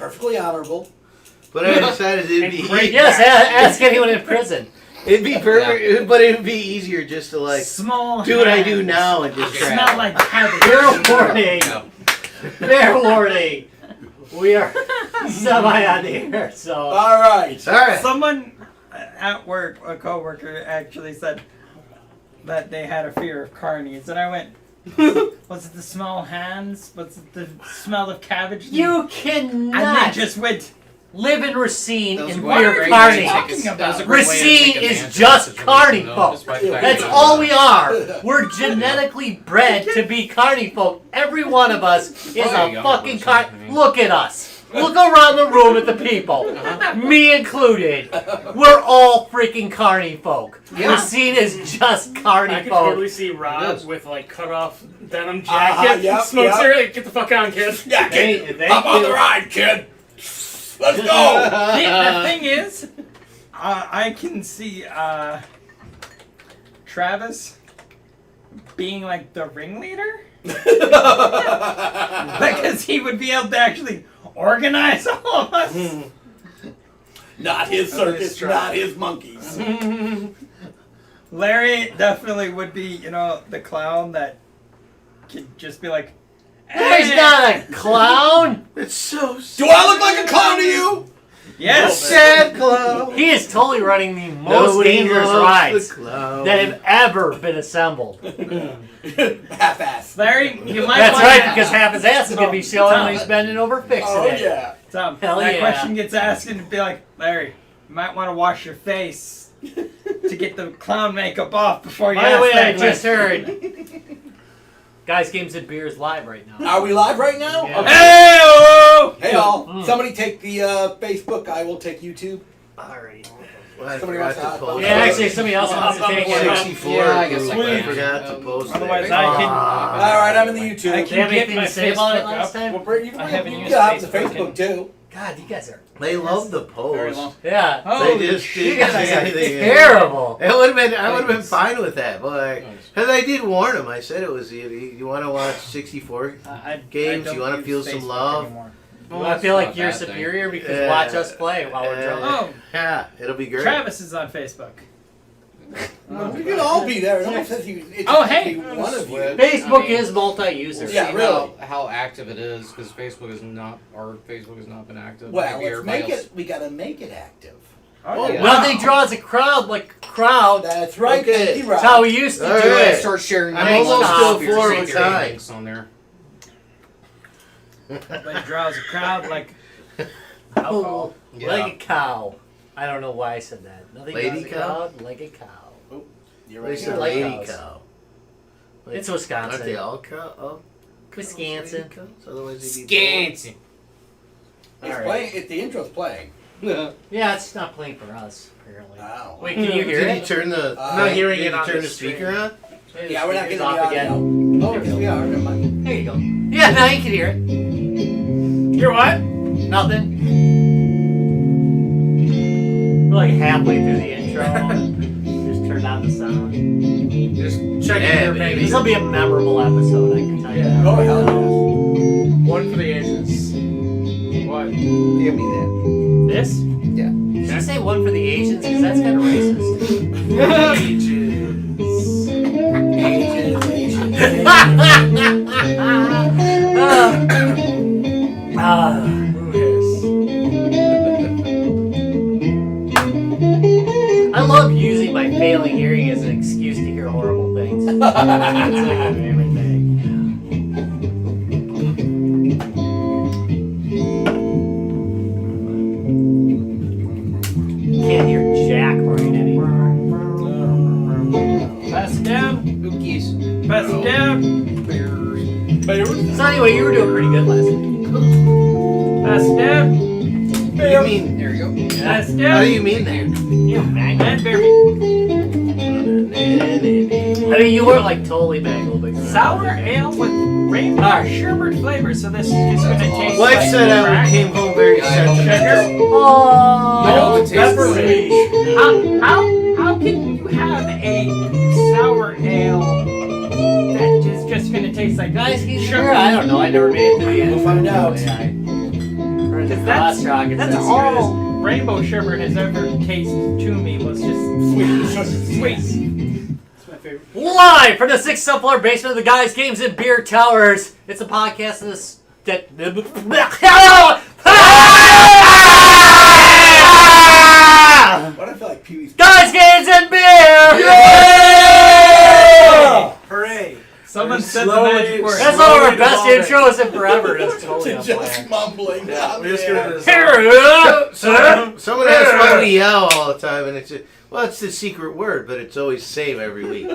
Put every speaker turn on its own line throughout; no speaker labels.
perfectly honorable.
But I decided it'd be
Yes, ask anyone in prison.
It'd be perfect, but it'd be easier just to like do what I do now and just
smell like cabbage.
Fair warning. Fair warning. We are semi on the air, so.
All right.
Someone at work, a coworker, actually said that they had a fear of carnies, and I went, was it the smell of hands? Was it the smell of cabbage?
You cannot.
And they just went.
Live in Racine and
what
fear
are
carny.
you talking about?
Racine is just carny folk. That's all we are. We're genetically bred to be carny folk. Every one of us is a fucking carny. Look at us. Look around the room at the people. Me included. We're all freaking carny folk. Racine is just carny folk.
I could totally see Rob with like cut off denim jacket, smoke cigarette. Get the fuck on, kid.
Yeah, kid. Hop on the ride, kid. Let's go!
The thing is, I can see Travis being like the ringleader. Because he would be able to actually organize all of us.
Not his circus, not his monkeys.
Larry definitely would be, the clown that could just be like,
He's not a clown.
It's so.
Do I look like a clown to you?
Yes.
Sad clown.
He is totally running the most dangerous rides
that
have ever been assembled.
Half-ass.
Larry, you might.
That's right, because half his ass is gonna be showing when he's bending over fixing it.
Yeah.
Tom,
Hell
that
yeah.
question gets asked and be like, Larry, you might want to wash your face to get the clown makeup off before you
By the
ask
way,
that
I just
question.
heard Guys, Games, and Beers live right now.
Are we live right now?
Yeah.
Okay.
Hey-o!
Hey, all. Somebody take the Facebook. I will take YouTube.
Alright.
Well,
Somebody wants to post
Yeah, actually, somebody else wants to take it.
64.
Yeah, I guess I
I
can.
forgot to post
Otherwise,
it.
I can.
All right, I'm in the YouTube.
I
Do you have
can get
anything
my
to say about it
Facebook
last
up.
time?
Well, Brett, you can
I haven't
you
used
can have the
Facebook
Facebook too.
God, you guys are...
They love the
Very
post.
long.
Yeah.
Oh,
They just
You
didn't
guys
say
are
anything.
terrible.
It would have been. I would have been fine with that, but because I did warn him. I said it was you want to watch 64 games. You want to feel some love.
Well, I feel like you're superior because watch us play while we're drunk.
Oh,
Yeah, it'll be great.
Travis is on Facebook.
We can all be there. It says it's
Oh, hey.
one of you.
Facebook
I mean,
is multi-user.
Yeah,
See
really.
how active it is because Facebook has not been active.
Well,
Maybe
let's make
everybody else-
it. We gotta make it active.
Oh,
yeah.
Well, they draw as a crowd, like crowd.
That's right.
Okay.
Thank you,
That's
Rob.
how we used to
All
do
right.
it.
Start sharing.
I'm
links
almost
on
to a
your
floor
secret
with time.
links on there.
They draws a crowd like alcohol.
Yeah.
Like a cow. I don't know why I said that. Nothing
Lady
draws a
cow?
crowd like a cow.
You're
They
right.
said
like
lady
cows.
cow.
It's
Aren't they
Wisconsin.
all cow? Oh,
Wisconsin.
Otherwise they'd be
Scanty.
It's
All right.
playing. The intro's playing.
Yeah, it's not playing for us, apparently.
Wow.
Wait, can you hear
Did
it?
you turn the?
I'm not
hearing
did
it
you
on
turn
the
the speaker on?
Yeah, we're not getting the
off
audio.
again.
Oh, yes, we are. Never mind.
There you go. Yeah, now you can hear it.
Hear what?
Nothing. We're like halfway through the intro. Just turned on the sound.
Just checking
Yeah,
your
baby.
This will be a memorable episode, I can tell you that.
Oh, hell yes.
One for the ages. What?
Give me that.
This?
Did you say one for the Asians? Because that's kind of racist. I love using my failing hearing as an excuse to hear horrible things. It's like my favorite thing. Can't hear Jack right anymore.
Pass it down.
Cookies.
Pass it down.
So anyway, you were doing pretty good last week.
Pass it down.
What do you mean?
There you go.
Pass it
How
down.
do you mean that?
You mangled.
And bear meat.
I mean, you weren't like totally mangled, but
Sour ale with rainbow sherbet flavor. So this is just going to taste
Wife
like
said I
crack.
came home very sentimental.
Oh,
it tastes great.
How can you have a sour ale that is just going to taste like
guys, he's
sugar?
sure. I don't know. I never made it to the end.
We'll find out.
Yeah, I heard the
That's
rocket
that's
science.
all rainbow sherbet has ever tasted to me was just sweet.
It's my favorite.
Live from the 6th floor basement of the Guys, Games, and Beer Towers. It's a podcast of this.
What I feel like Pee Wee's.
Guys, Games, and Beer!
Hooray!
Someone said the
Slowly-
magic word.
That's one of our best
Slowly
intros in forever. That's totally
Just
unplanned.
mumbling down
We're just
there.
gonna
Someone asks why we yell all the time, and it's well, it's the secret word, but it's always same every week.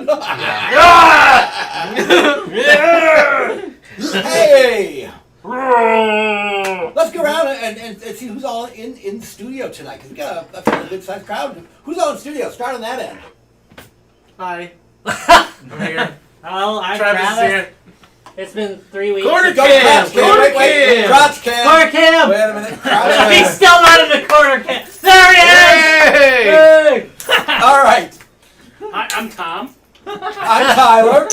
Hey! Let's go around and see who's all in the studio tonight, because we got a fairly good-sized crowd. Who's all in the studio? Start on that end.
Hi. I'm here.
Oh, I'm
Travis is
Travis.
here.
It's been 3 weeks.
Corner
Go
Cam!
Crouch Cam!
Corner
Wait,
Cam!
Crouch Cam!
Corner Cam!
Wait a minute. Crouch Cam.
He's still not in the corner cam. There he is!
Hey!
All right.
Hi, I'm Tom.
I'm Tyler.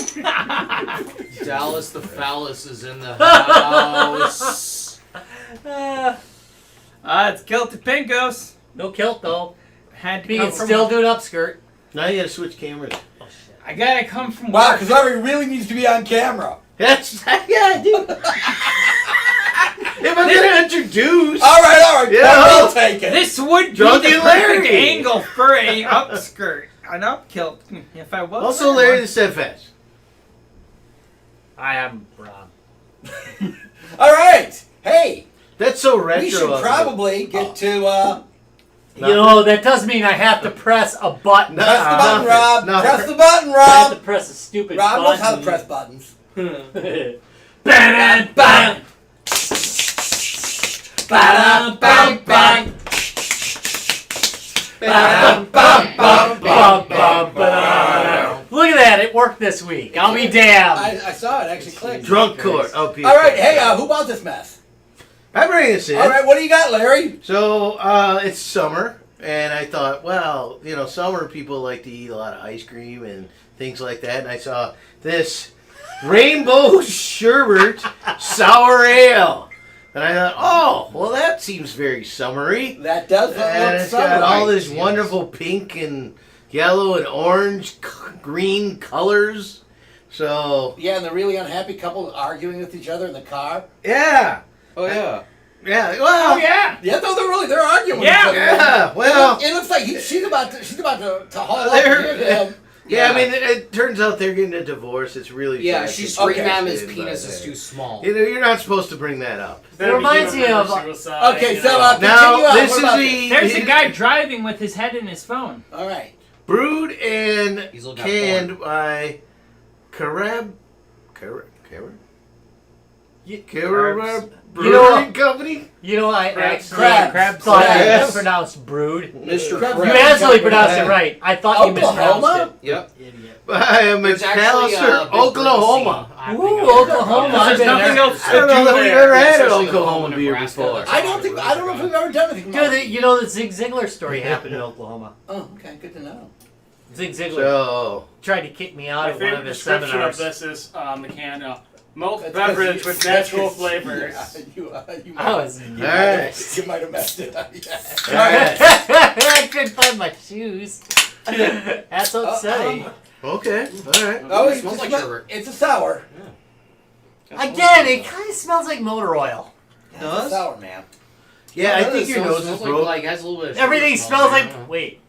Dallas the phallus is in the house.
It's Guilty Pinkos.
No kilt though.
Had to
Being
come from.
still doing upskirt.
Now you gotta switch cameras.
Oh shit.
I gotta come from
Wow,
work.
because Larry really needs to be on camera.
That's yeah, dude. If I'm gonna introduce,
All right.
Yeah.
I'll take it.
This would be
Drunk
the
and
perfect
Larry.
angle for a upskirt. An upkilt. If I was.
also Larry the Steadfast.
I am Rob.
All right. Hey,
That's so retro.
we should
of you.
probably get to
You know, that does mean I have to press a button.
press the button,
nothing.
Rob.
Nothing.
Press the button,
I have to
Rob.
press a stupid
Rob
button.
knows how to press buttons.
Bam, bam. Bam, bam, bam. Bam, bam, bam, bam, bam, bam. Look at that, it worked this week. I'll be damned.
I saw it actually click.
Drunk court. Oh, people.
All right. Hey, who bought this mess?
I bring this in.
All right. What do you got, Larry?
So it's summer, and I thought, well, you know, summer people like to eat a lot of ice cream and things like that. And I saw this rainbow sherbet sour ale, and I thought, oh, well, that seems very summery.
That does look
And it's got
summery.
all this
yes.
wonderful pink and yellow and orange, green colors. So
Yeah, and the really unhappy couple arguing with each other in the car.
yeah,
Oh yeah.
yeah. Well,
yeah.
Yeah, no, they're arguing.
Yeah.
with each other.
yeah. Well.
It looks like she's about to haul up
They're-
and hit him.
Yeah, I mean, it turns out they're getting a divorce. It's really
Yeah,
sad.
she's
Okay.
screaming at him. His
But,
penis is too small.
You know, you're not supposed to bring that up.
It reminds me of.
Okay, so
Now
continue on.
this
What
is
about
There's a guy driving with his head in his phone.
All right.
brewed and
He's looking at
canned by Carab Brewing
You know-
Company.
You know, I
Crabs.
actually
Crabs.
thought
Crabs.
you pronounced brewed.
Mr.
Crab-
You
Crabs.
absolutely pronounced it right. I thought you mispronounced
Oklahoma?
Yep.
it. Idiot.
By
There's actually
McAllister,
a big
Oklahoma.
Ooh, Oklahoma. I've
There's
been
nothing
there.
else
I don't
to
know
do
that we've
there.
ever had an
Especially
Oklahoma beer
Nebraska,
before.
that's-
I don't think we've ever done anything.
Dude, you know the Zig Ziglar story happened in Oklahoma.
Oh, okay, good to know.
Zig Ziglar
So
tried to kick me out
My
of one of
favorite
his
description of
seminars.
this is the can malt
That's
beverage
'cause
with
you-
natural
that's 'cause-
flavors.
Yeah, you
I was.
you
All
might have-
right.
You might have messed it up. Yeah.
All right.
I couldn't find my shoes. That's upsetting.
Okay, all right.
Oh,
It smells like sherbet.
It's a sour.
Again, it kind of smells like motor oil.
It's a sour, man.
Yeah, I
None of
think
this
your
smells-
nose is
smells
broke.
like has a little bit of
Everything
sugar
smells
smell, I
like.
don't know.
Wait,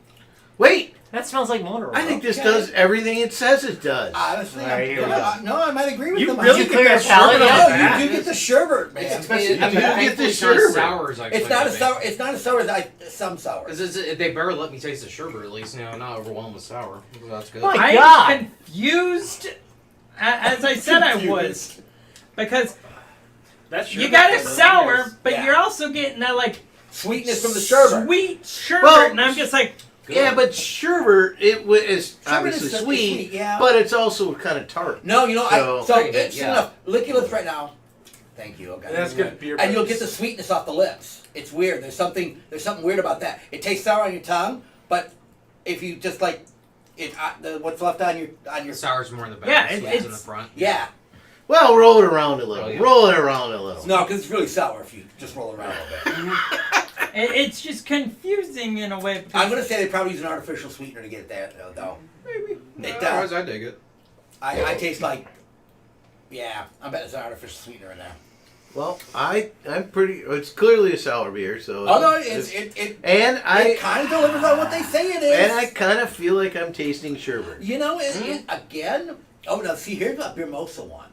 Wait,
that smells like motor oil.
I think this
Okay.
does everything it says it does.
Honestly,
All right, here we go.
no, I might agree with
You
them.
really
you
get
clear
that
your palate
sherbet
yet?
out
No,
of that?
you do get the sherbet, man.
It's,
Especially-
I mean,
you get
thankfully
the
it's not as
sherbet.
sour as I
It's not
expected
as
it to be.
sour. It's not as sour as some sour.
Because they barely let me taste the sherbet, at least, not overwhelmed with sour. So that's good.
My
I'm
God.
confused, as I said I was, because
That's
you got it
sherbet
sour,
flavors.
but
Yeah.
you're also getting that like
Sweetness from the sherbet.
sweet sherbet,
Well,
and I'm just like,
Good.
Yeah, but sherbet is obviously
is
sweet,
yeah.
but it's also kind of tart.
No, you know,
So-
so
Pretty good,
it's
yeah.
enough. Lick your lips right now. Thank you. Okay.
That's good beer.
And you'll
buzz.
get the sweetness off the lips. It's weird. There's something weird about that. It tastes sour on your tongue, but if you just like it, what's left on your
The sour's more in the back.
Yeah,
the
it-
sweet's in the
it's-
front.
yeah.
Well, roll it around a little.
Oh, yeah.
Roll it around a little.
No, because it's really sour if you just roll it around a little bit.
It's just confusing in a way.
I'm going to say they probably use an artificial sweetener to get that, though.
Maybe.
It
Otherwise,
does.
I dig it.
I taste like, yeah, I bet it's an artificial sweetener in there.
Well, I'm pretty. It's clearly a sour beer, so.
Oh no,
and
it kind of delivers on what they say it is.
And I kind of feel like I'm tasting sherbet.
You know, again. Oh no, see here's a beer mosa one.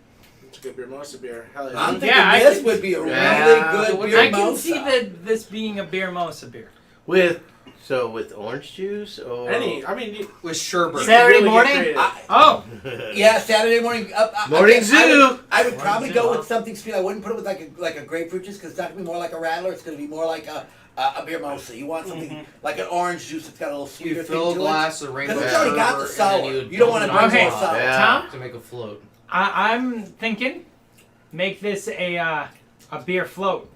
It's a good beer, most beer. Hell
I'm
yeah.
thinking
I
this
can-
would be a really
Yeah.
good beer
I can
mosa.
see that this being a beer mosa beer.
With orange juice or
I mean,
With sherbet.
Saturday
really
morning?
get creative.
Oh,
Yeah, Saturday morning.
Morning
again,
zoo.
I would probably go
Zoo,
with something sweet. I wouldn't put it with like a grapefruit juice because it's not gonna be more like a rattler. It's gonna be more like a beer mosa. You want something like an orange juice that's got a little sweeter
You
thing
fill a
to
glass of rainbow
Because it's already got the
sherbet,
sour.
and then
You don't want to
dump
bring
it
more
on
sour.
Yeah.
Tom,
to make a float.
I'm thinking, make this a beer float.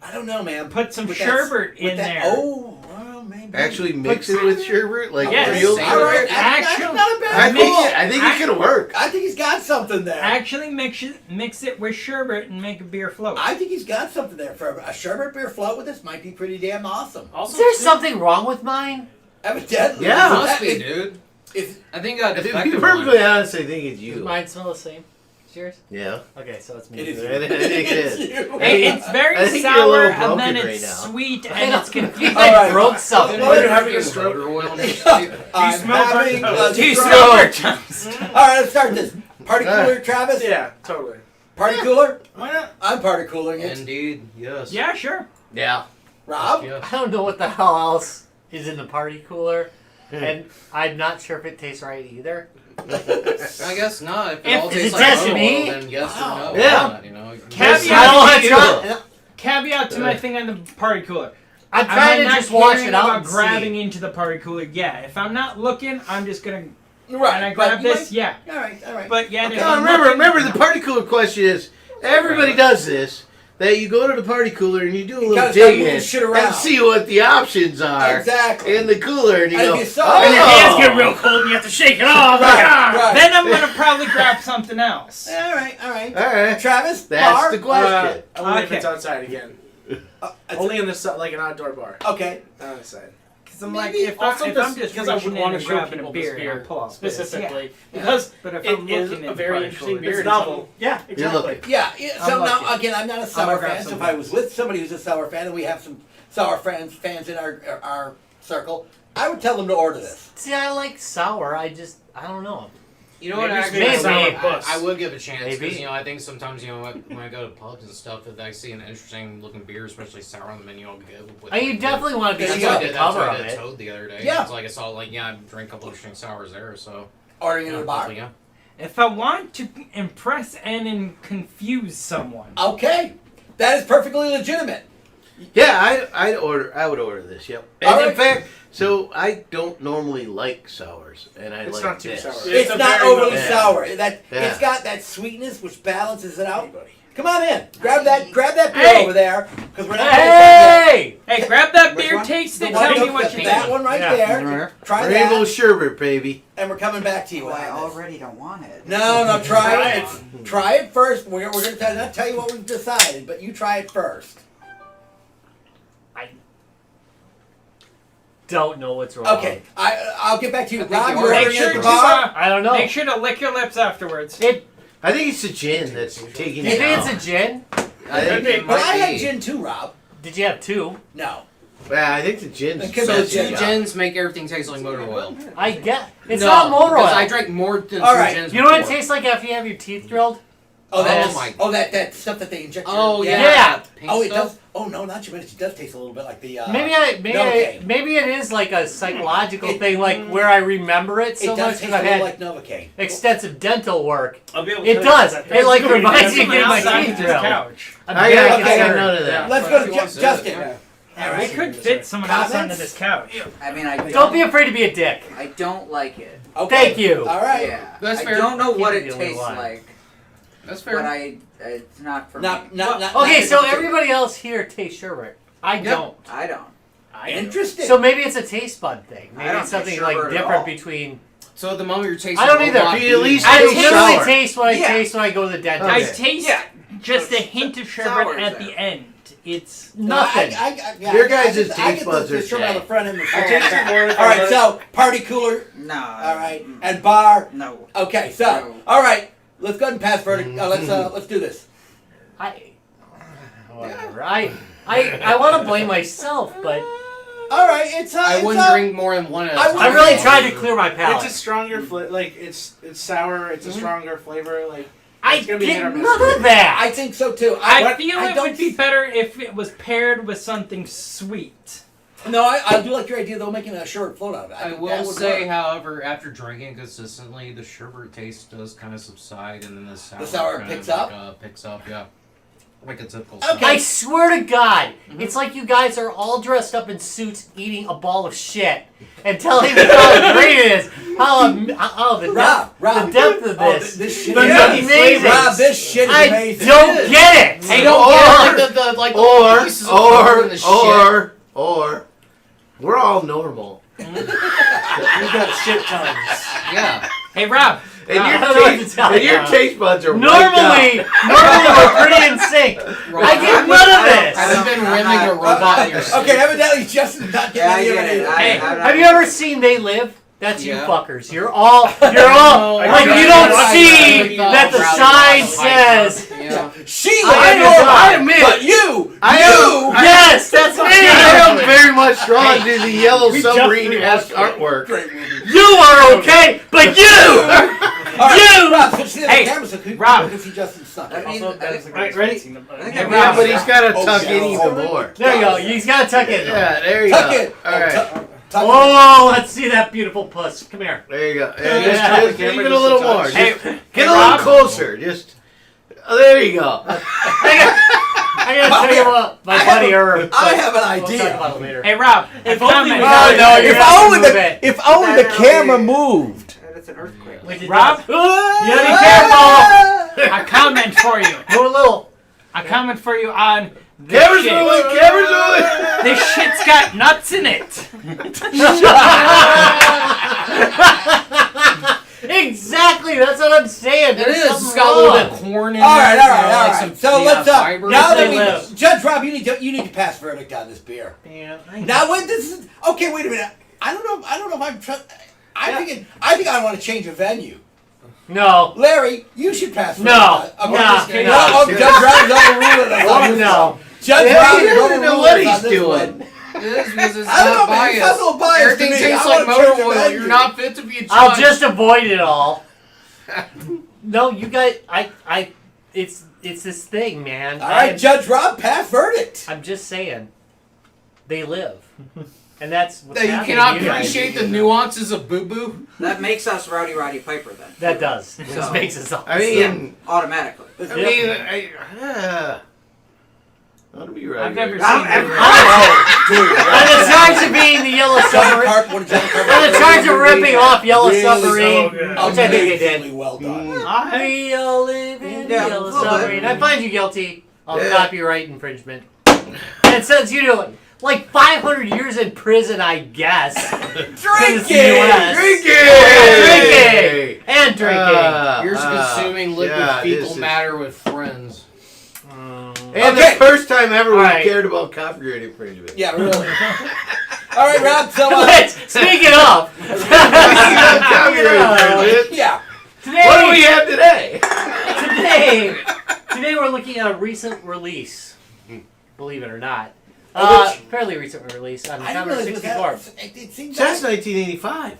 I don't know, man.
Put some
With that-
sherbet
with
in
that-
there.
Oh, well, maybe.
actually mix it with sherbet, like
Yes.
real.
Same.
all right.
Actually-
That's not a bad
I
call.
think it could work.
I think he's got something there.
Actually, mix it with sherbet and make a beer float.
I think he's got something there. For a sherbet beer float with this might be pretty damn awesome.
Also,
Is there
too,
something wrong with mine?
Evidently.
Yeah.
Must be, dude.
If,
I think I
To be
defective
perfectly honest, I think it's
Does
you.
mine smell the same? It's yours?
Yeah.
Okay, so it's me.
it is
I think it is.
you.
Hey, it's very
I think you're a
sour
little
and then
broken
it's
right now.
sweet
I
and
know.
it's confusing.
All right.
I broke something.
Well,
you're having a stroke.
motor oil and shit.
I'm
smell
having
burnt
a
Do you
stroke.
smell burnt toast?
All right, let's start this. Party cooler, Travis?
Yeah, totally.
Party cooler?
Why not?
I'm party cooling it.
Indeed, yes.
Yeah, sure.
Yeah.
Rob?
Yes.
I don't know what the hell else is in the party cooler, and I'm not sure if it tastes right either.
I guess not. If it
If
all
it's
tastes like
just
motor
me?
oil, then yes
Wow.
or no.
Yeah.
Why not, you know?
Caveat
I don't want to
to
try.
Caveat to my thing on the party cooler.
I'm
I'm
trying to
not
just wash
caring
it out
about
and
grabbing
see.
into the party cooler. Yeah, if I'm not looking, I'm just gonna.
Right.
And I
but
grab
you
this. Yeah,
might- All right, all right.
but yeah. if
No,
I'm
remember,
looking-
remember the party cooler question is everybody does this. That you go to the party cooler and you do a little
gotta start moving
digging
shit around.
and see what the options are
Exactly.
in the cooler, and you
And
go,
if you saw-
and your hands
oh.
get real cold and you have to shake it off.
Right,
Like, ah.
right.
Then I'm gonna probably grab something else.
All right, all right.
All right,
Travis,
that's
bar?
the question.
Only if
Okay.
it's outside again.
It's-
Only in the like an outdoor bar.
Okay.
Not outside.
Because I'm
Maybe
like, if
Also,
I'm just
because I would
reaching in
want to
and
show
grabbing
people
a
this
beer,
beer
and I'll pull out this,
specifically
Yeah.
because
But if
it
I'm
is
looking
a
in
very
party
interesting
cooler,
beer.
it's
It's
novel.
novel. Yeah,
You're
exactly.
looking.
Yeah, so
I'm
now,
lucky.
again, I'm not a
I'm
sour
gonna grab
fan, so if
some
I was with somebody who's a sour fan, and we have some sour fans in our circle, I would tell them to order this.
See, I like sour. I don't know.
You know what?
Maybe it's
Actually,
maybe
I,
sour
puss.
I would give it a chance
Maybe.
because I think sometimes when I go to pubs and stuff, if I see an interesting looking beer, especially sour on the menu, I'll go with.
And you definitely want to
There
get
you
into
go.
the
That's
cover
what
of
I did
it.
Toad the other day.
Yeah.
It's like I saw I drank a couple interesting sours there, so.
Ordering in a bar.
Yeah.
If I want to impress and confuse someone,
Okay, that is perfectly legitimate.
Yeah, I would order this. Yep. And
All
in
right.
fact, so I don't normally like sours, and I
It's
like
not too
this.
sour.
It's
a
not
very
overly
Yeah.
sour. That
Yeah.
it's got that sweetness which balances it out. Come on in, grab that beer
Hey.
over there, because we're not.
Hey!
hey, grab that
Which
beer,
one?
taste
The
it,
one
tell me
that-
what you
that
think.
one right
Yeah.
there. Try
Rainbow
that,
sherbet, baby.
and we're coming back to you.
Well, I
on this.
already don't want it.
No, try
Try
it. Try it first. We're going to not tell you what we've decided, but you try it first.
Don't know what's wrong.
Okay, I'll get back to you.
I think
Rob,
you
you're
are.
Make
ordering
sure
at
to
the bar.
I don't know.
make sure to lick your lips afterwards.
It.
I think it's the gin that's taking
You
it
think
out.
it's a gin?
I think it
But I
might
had
be.
gin too, Rob.
Did you have two?
No.
Yeah, I think the gin's
It could be
So
the gin.
two gins make everything taste like motor oil.
I get. It's
No,
not motor oil.
because I drank more than
All
two
right.
gins
You know what it
before.
tastes like after you have your teeth drilled?
Oh,
Yes.
that stuff that they inject.
Oh
your,
yeah.
Yeah.
Pink
Oh, it
stuff.
does. Oh no, not you minutes. It does taste a little bit like the.
Maybe it is like a psychological thing, like where I remember it so
It does
much
taste
because
a
I've
little
had
like Novocaine.
extensive dental work.
I'll be able to
It
tell you
does.
that.
It like
That's
reminds you of
Someone
getting my
outside
teeth
of this
drilled.
couch.
I'm
I
very
got
concerned.
none of that.
Let's
If
go
you
to
want to,
Justin.
yeah.
All
It
right.
could fit someone else
Comments?
onto this couch.
I mean, I
Don't be afraid to be a dick.
I don't like it.
Okay.
Thank you.
All right.
Yeah.
That's
I
fair.
don't know what
Can't be
it
the only
tastes
one.
like,
That's
but
fair.
it's not for
Not,
me.
not, not.
Okay,
not
so
the-
everybody else here tastes sherbet. I don't.
I don't.
I don't.
Interesting.
So maybe it's a taste bud thing.
I
Maybe
don't
it's something
taste
like
sherbet at
different
all.
between.
So at the moment you're tasting.
I don't either.
robot
You at least
beef.
I
taste
literally
sour.
taste what I
Yeah.
taste when I go to the dentist.
I
Okay.
taste
Yeah.
just a
It's
hint of
sour
sherbet at
there.
the end. It's
Nothing.
Your guys'
I
taste
get
buds
the
are
sherbet on the
shit.
front and the
I
front.
taste it more if
All
I
right,
let
so party cooler.
No.
All right, and bar.
No.
Okay, so
No.
all right, let's go ahead and pass verdict. Let's do this.
Whatever. I want to blame myself, but
All right, it's
I wouldn't drink more than one at a
I
time.
wouldn't-
I really tried to clear my palate.
It's a stronger flavor. Like it's sour. It's a stronger flavor. Like
I
it's gonna be hit or
get
miss.
none of that.
I think so too.
I feel
I
it
don't
would be better if it was paired with something sweet.
No, I do like your idea though, making a short float out of it.
I
think
will
that would
say,
work.
however, after drinking consistently, the sherbet taste does kind of subside, and then the sour kind
picks
of,
up?
Picks up, yeah. Like a typical.
Okay.
I swear to God, it's like you guys are all dressed up in suits eating a ball of shit and telling me how great it is. How the
Rob,
depth of
oh,
this.
this shit
is
is
amazing.
Rob, this shit is
I
amazing.
don't get it.
Hey, don't get like the pieces of butter and the shit.
or, we're all normal.
We've got shit tons.
Yeah.
Hey, Rob.
And
I
your
don't know what to
taste,
tell
and
you.
your taste buds are
Normally we're pretty in sync. I get none of this.
Have you been rimming a robot in your sleep?
Okay, evidently Justin's not
Yeah, I
getting
get
any
it.
of it.
Hey,
I'm
have you ever seen They Live? That's you
Yeah.
fuckers. You're all like you don't see that the sign says.
Yeah.
She
I
was
am-
normal, but you,
Yes, that's me.
I am very much drawn to the yellow
We just
submarine-esque
rewatched
artwork.
You are okay, but you.
All right,
You!
Rob, switch to the
Hey,
camera so you
Rob.
can see Justin's suck.
I mean,
Also, that is the
Alright,
greatest
ready?
scene of-
I think
Hey,
I'm
Yeah,
Rob.
but he's got to
Oh,
tuck
yeah.
in even more.
There you go. He's got to tuck it.
Yeah, there you
Tuck
go.
it.
All right.
Tuck it.
Oh, let's see that beautiful puss. Come here.
There you go.
Yeah.
Just
Camera
even a
just
little
a
more.
touch.
Hey,
Just
hey,
get a little
Rob.
closer. Just there you go.
I gotta tell you what, my buddy Herb.
I have an
We'll talk
idea.
about it later.
Hey, Rob.
If
a
only
comment.
we
Oh,
had-
no, you're
If
gonna have to
only
move
the
it.
if only the camera moved.
That's an earthquake.
Which it
Rob?
does. You gotta be careful.
A comment for you.
Move a little.
A comment for you on this
Camera's
shit.
moving. Camera's moving.
This shit's got nuts in it.
Exactly, that's what I'm saying.
It
There's
is. It's
something
got a little
wrong.
bit of corn in
All
there.
right,
you know, like some
So let's
fiber.
now that
They
we
live.
Judge Rob, you need to pass verdict on this beer.
Man,
Now wait, this is okay. Wait a minute. I don't know if I'm. I think I want to change a venue.
no.
Larry, you should pass.
No.
verdict on-
Nah,
okay.
nah.
No, Judge Rob is overruling us on this
No.
one. Judge
Yeah,
Rob
he
is
doesn't know
overruling
what
us
he's
on this
doing.
one.
It is because it's
I don't
not
know, man. It's
biased.
a little biased to
Everything
me.
tastes
I
like
wanna change
motor
the
oil.
venue.
You're not fit to be a judge.
I'll just avoid it all. No, you guys, it's this thing, man.
All right, Judge Rob, pass verdict.
I'm just saying, they live, and that's what's
That you
happening
cannot
to you guys.
appreciate the nuances of Boo Boo.
That makes us Rowdy Roddy Piper then.
That does. This
So-
makes us all.
I mean,
Automatically.
I'll be right.
I've never
here.
seen
On the charge of being the Yellow Submarine, on the charge of ripping off Yellow
Really
Submarine,
so good.
which I think they did.
Amazingly well done.
We all live in
Yeah,
Yellow
a little bit.
Submarine. I find you guilty of
Yeah.
copyright infringement. And since you do like 500 years in prison, I guess.
Drinking!
US.
Drinking!
And drinking.
You're consuming liquid
yeah,
fecal
this is-
matter with friends.
And
Okay.
the first time ever
All
we
right.
cared about copyright infringement.
Yeah, really. All right, Rob. So
Speaking of,
Copyright infringement.
yeah.
What do we
today,
have today?
today we're looking at a recent release. Believe it or not. Fairly recent release on the
I didn't
Commodore
realize
64.
it seems
Since
like
1985.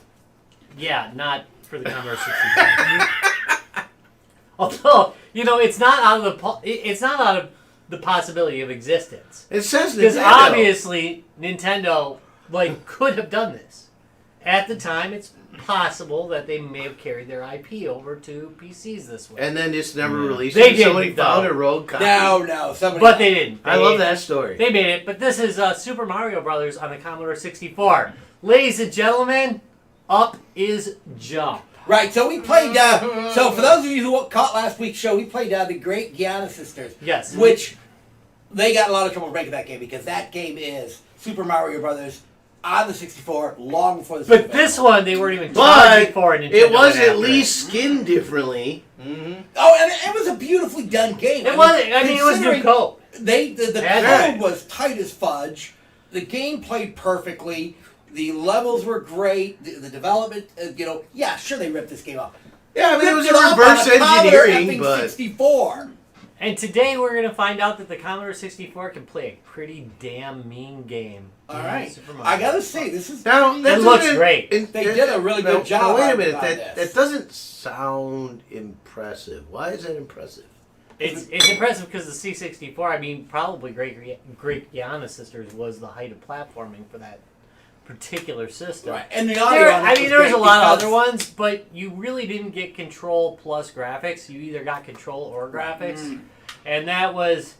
Yeah, not for the Commodore 64. Although, it's not out of the possibility of existence.
It says
Because
Nintendo.
obviously Nintendo could have done this. At the time, it's possible that they may have carried their IP over to PCs this way.
And then just never released
They
it. Somebody
didn't,
found
though.
a rogue copy.
no. Somebody.
But they didn't.
I love that story.
They made it. But this is Super Mario Brothers on the Commodore 64. Ladies and gentlemen, up is jump.
Right. So we played. So for those of you who caught last week's show, we played the Great Gianna Sisters.
Yes.
Which they got a lot of trouble breaking that game because that game is Super Mario Brothers on the 64 long before the Super
But this
Famicom.
one, they weren't even
But
charging for it.
it was at
after
least skinned differently. Mm-hmm.
Oh, and it was a beautifully done game.
It was. I mean, it was new
considering
code.
The
Yeah.
code was tight as fudge. The game played perfectly. The levels were great. The development, yeah, sure they ripped this game up.
Yeah, I mean, it was
Ripped
a
up
reverse
on a Commodore
engineering,
effing
but
64.
And today we're going to find out that the Commodore 64 can play a pretty damn mean game.
All right,
Super Mario.
I gotta say this is.
now
It looks great.
They did a really good job
Wait a
on
minute,
this.
that doesn't sound impressive. Why is that impressive?
It's impressive because the C64, I mean, probably Great Gianna Sisters was the height of platforming for that particular system.
Right, and the audio. on it
There was a lot of
because-
other ones, but you really didn't get control plus graphics. You either got control or graphics, and that was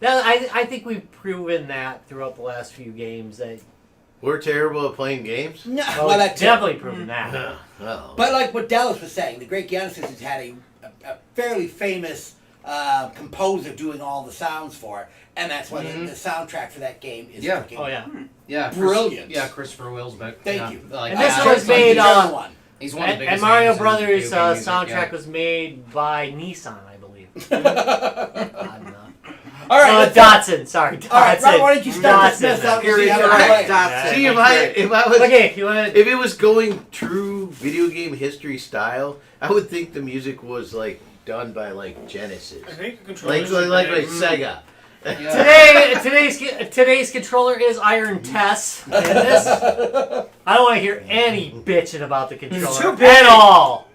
that. I think we've proven that throughout the last few games that
We're terrible at playing games?
No,
well,
well,
we've
that's
definitely proven that.
Oh.
But like what Dallas was saying, the Great Gianna Sisters had a fairly famous composer doing all the sounds for it, and that's why the soundtrack for that game is
Yeah.
freaking
Oh yeah,
Yeah,
brilliant.
Christopher Wilsbeck.
Thank
yeah.
you.
Like,
And this
yeah,
was made
on
on.
one.
He's one of the
And
biggest
Mario
names in
Brothers
video game music,
soundtrack
yeah.
was made by Nissan, I believe. Odd enough.
All right, let's-
Datsun. Sorry, Datsun.
all right, Rob, why don't you start this mess up?
You're
See how
right.
it
That's
See,
it.
if I was
Okay, you want to?
if it was going true video game history style, I would think the music was like done by like Genesis,
I think the
like
controllers
like
are
Sega.
Today's controller is Iron Tess. And this, I don't want to hear any bitching about the controller at all.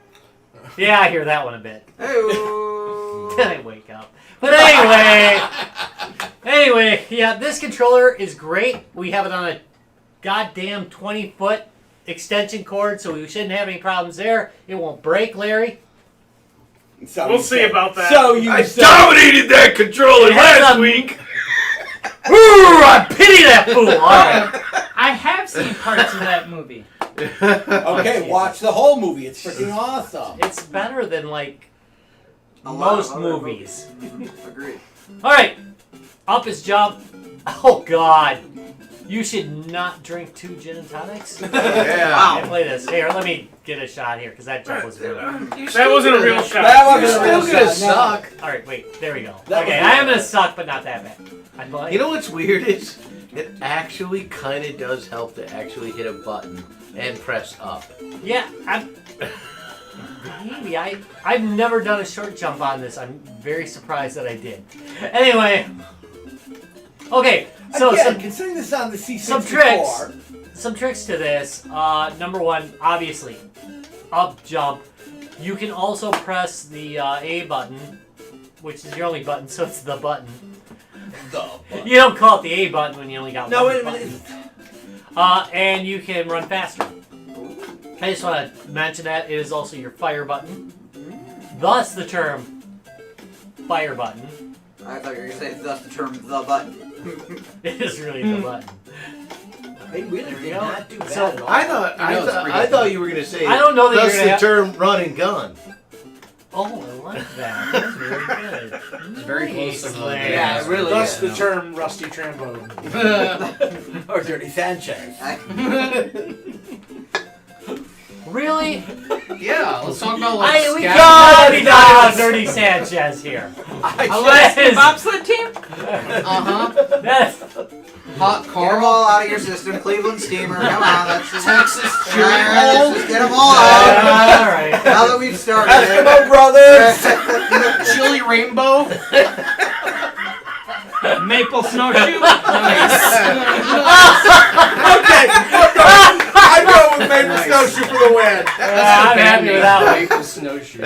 Yeah, I hear that one a bit.
Hey-o.
Then I wake up. But anyway, yeah, this controller is great. We have it on a goddamn 20-foot extension cord, so we shouldn't have any problems there. It won't break, Larry.
So
We'll
you
see
said.
about that.
So you
I
said.
dominated that controller
It has
last
a-
week.
Ooh, I pity that fool. All right.
I have seen parts of that movie.
Okay, watch the whole movie. It's freaking awesome.
It's better than like
A lot
most
of other
movies.
Agreed.
All right, up his jump. Oh God, you should not drink 2 gin and tonics.
Yeah.
Hey, play this. Here, let me get a shot here because that jump was really.
That wasn't a real shot.
That
You're
wasn't a
still
real
gonna
shot,
suck.
All right, wait. There we go.
That
Okay,
was
I am
good.
gonna suck, but not that bad. I'm like,
You know what's weird is it actually kind of does help to actually hit a button and press up.
yeah, maybe I've never done a short jump on this. I'm very surprised that I did. Anyway, okay, so
Again, considering this on the C64.
some tricks to this. Number one, obviously, up jump. You can also press the A button, which is your only button, so it's the button. You don't call it the A button when you only got
No,
one
wait a
button.
minute.
And you can run faster. I just want to mention that it is also your fire button. Thus the term fire button.
I thought you were going to say thus the term the button.
It is really the button.
They really did
go.
not do bad
So-
at all.
I thought you were gonna say.
I don't know that
Thus
you're gonna
the term run and gun.
Oh, I like that. That's very good.
It's very close to the
Larry.
Yeah, it really
Thus
is.
the term Rusty Trombone.
Or Dirty Sanchez.
Really?
Yeah, let's talk about like
We
scav-
gotta be talking about Dirty Sanchez here.
Unless the bobsled team?
Uh-huh.
That's
Hot
Get them
Carl.
all out of your system. Cleveland Steamer. Come on. Let's just,
Texas
All
Cherry
right,
Bowl.
let's just get them all out.
all right.
Now that we've started
Eskimo Brothers.
Chili Rainbow.
Maple snowshoe?
Okay, I go with Maple Snowshoe for the win.
I'm happy with that one.
Maple snowshoe.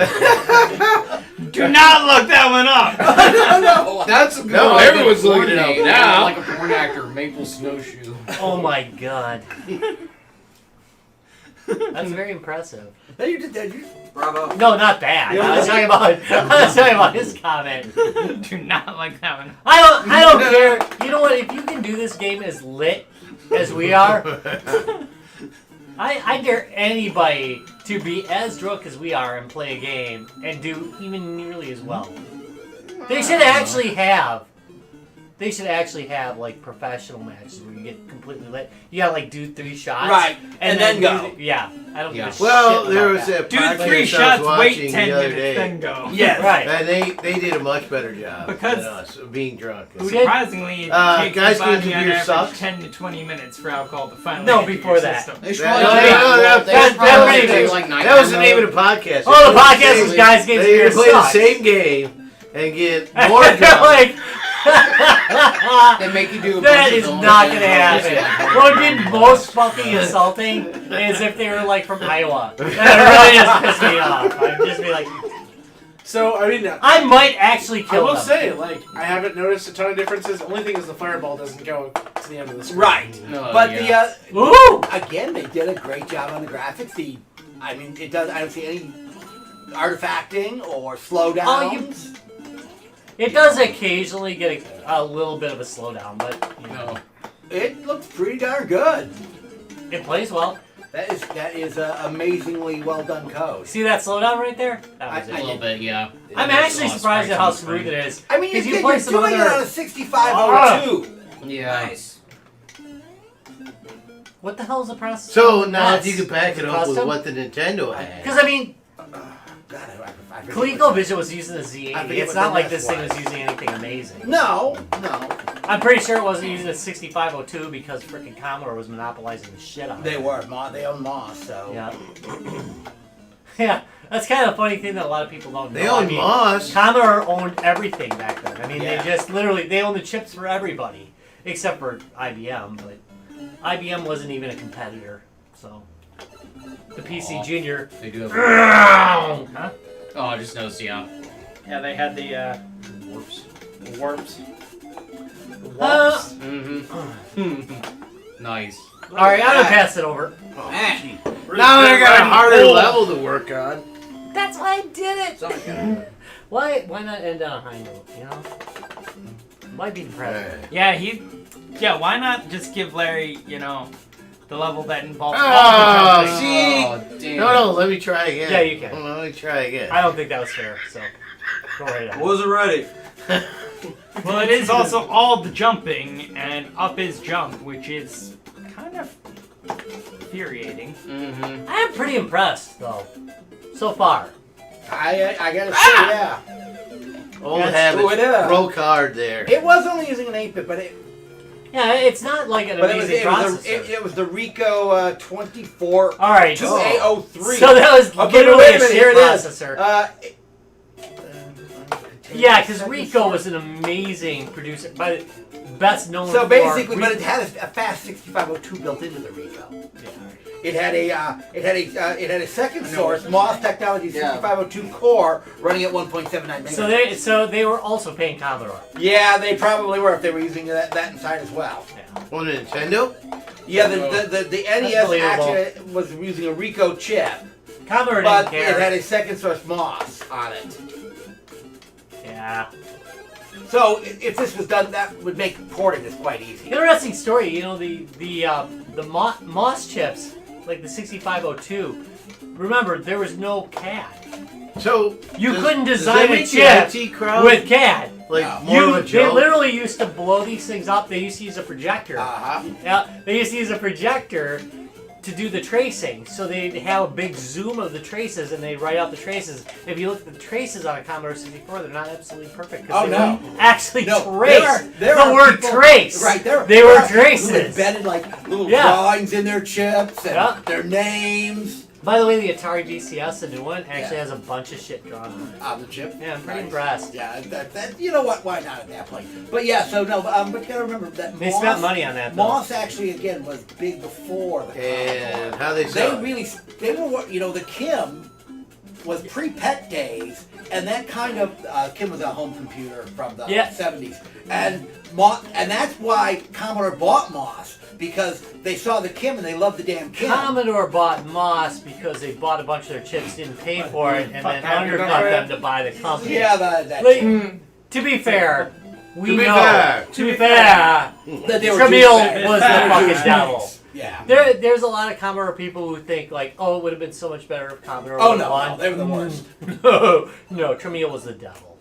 Do not look that one up.
No.
That's a good
No,
one.
everyone's
Porn
looking it up
name.
now.
Like a porn actor, Maple Snowshoe.
Oh my god. That's very impressive.
No, you did that.
Bravo.
No, not that. I was talking about his comment.
Do not like that one.
I don't care. You know what? If you can do this game as lit as we are, I dare anybody to be as drunk as we are and play a game and do even nearly as well. They should actually have They should actually have like professional matches where you get completely lit. You gotta like do 3 shots,
Right, and then go.
Yeah, I don't give a
Well,
shit
there
about
was
that.
a
Do
podcast
3
I was
shots, wait
watching
10
the other
minutes,
day,
then go.
Yes.
Right.
and they did a much better job
Because-
than us of being drunk.
Who did?
Surprisingly, it takes
Guys
the body
Games of
on
Beer
average
sucks.
10 to 20 minutes for alcohol to finally
No,
enter your
before that.
system.
They should
That-
probably
no,
do
no, no,
that.
that-
that-
that-
like
That was the name of the podcast.
Oh, the
They
podcast was
play-
Guys Games of
They
Beer
play the
Sucks.
same game and get more
They're
drunk.
like,
They make you do a
that
bunch of
is
them.
not gonna happen. What would be most fucking insulting is if they were like from Iowa. That really just pissed me off. I'd just be like,
So I mean,
I might actually
I
kill
will
them.
say, like, I haven't noticed a ton of differences. The only thing is the fireball doesn't go to the end of the screen.
Right.
No,
But
yeah.
Ooh!
again, they did a great job on the graphics. I mean, it does. I don't see any artifacting or slowdowns.
It does occasionally get a little bit of a slowdown, but you know,
No.
It looks pretty darn good.
it plays well.
That is amazingly well done code.
See that slowdown right there? That was
A
it.
little bit, yeah.
I'm
There's
actually
a lot of
surprised at how
sprites on the
smooth it is.
I mean,
Because
you're
play some
doing it
other-
on a 6502.
screen. Yeah.
Nice.
What the hell is the process?
So now if you could back it up with
Custom?
what the Nintendo had.
Because I mean,
God, I forget
ColecoVision was using the Z80.
I forget
It's
what
not
the
like
NES
this thing was
was.
using anything amazing.
No.
I'm pretty sure it wasn't using a 6502 because freaking Commodore was monopolizing the shit out of
They
it.
were. They own Moss, so.
Yeah. Yeah, that's kind of a funny thing that a lot of people don't know.
They own Moss.
Commodore owned everything back then. I mean,
Yeah.
they just literally, they owned the chips for everybody. Except for IBM, but IBM wasn't even a competitor, so. The PC
Aw.
Junior.
They do have.
Huh?
Oh, I just noticed, yeah.
Yeah, they had the
Warps.
warps.
Mm-hmm. Nice.
Alright, I'm gonna pass it over.
Man.
Now I got a harder level to work on.
That's why I did it!
Somebody's got
Why not end on a high note, you know? Might be depressing.
Yeah, why not just give Larry, the level that involves all
Oh,
the jumping?
see?
Oh, damn.
No, let me try again.
Yeah, you can.
Hold on, let me try again.
I don't think that was fair, so go right ahead.
Wasn't ready.
Well, it is also all the jumping, and up is jump, which is kind of infuriating.
Mm-hmm.
I'm pretty impressed, though, so far.
I gotta say, yeah.
Old
That's
habit.
true, it is.
Broke hard there.
It was only using an 8-bit, but
Yeah, it's not like an amazing processor.
it was the Ricoh 24
All right,
2A03.
so that was
Okay,
literally
wait
a
a minute,
shit
here it is.
processor. Yeah, because Ricoh was an amazing producer, but best known
So
for
basically, but
Ricoh.
it had a fast 6502 built into the Ricoh.
Yeah.
It had a second source, Moss Technology
Yeah.
6502 core, running at 1.79 megahertz.
So they were also paying Commodore.
Yeah, they probably were if they were using that inside as well.
Yeah.
On Nintendo?
Yeah, the NES
believable.
actually was using a Ricoh chip,
Commodore
but
didn't
it
care.
had a second source Moss on it.
Yeah.
So if this was done, that would make porting this quite easy.
Interesting story. You know the Moss chips, like the 6502. Remember, there was no CAD.
So
You
does-
couldn't
does
design
that
a
make the
chip
IT crowd
with CAD.
like more of a
They
joke?
literally used to blow these things up. They used to use a projector.
Uh-huh.
Yeah, they used to use a projector to do the tracing. So they'd have a big zoom of the traces, and they'd write out the traces. If you look at the traces on a Commodore 64, they're not absolutely perfect. 'Cause
Oh,
they
no.
don't actually
No,
trace.
there
the
are
word
people-
trace.
Right, there
They were
there are people who
traces.
embedded like little
Yeah.
drawings in their chips and
Yeah.
their names
By the way, the Atari VCS, the new one, actually
Yeah.
has a bunch of shit drawn on it.
on the chip.
Yeah, I'm pretty
Nice.
impressed.
Yeah, that you know what? Why not at that point? But yeah, so no, but you gotta remember that
They spent money on that, though.
Moss actually again was big before the
And
Commodore.
how they
They
sell it?
really, they were, the Kim was pre-PET days, and that kind of, Kim was a home computer from the
Yeah.
70s. And that's why Commodore bought Moss, because they saw the Kim and they loved the damn Kim.
Commodore bought Moss because they bought a bunch of their chips, didn't pay for it, and
Fuck
then
that,
undercut
remember
them
it?
to buy the company.
Yeah, that
Like, to be fair, we
To be
know.
fair.
To be fair,
that they were
Tramiel
douchebags.
was the fucking devil.
Yeah.
There's a lot of Commodore people who think like, oh, it would have been so much better if Commodore
Oh
would
no,
have won.
no, they were the worst.
No, Tramiel was the devil.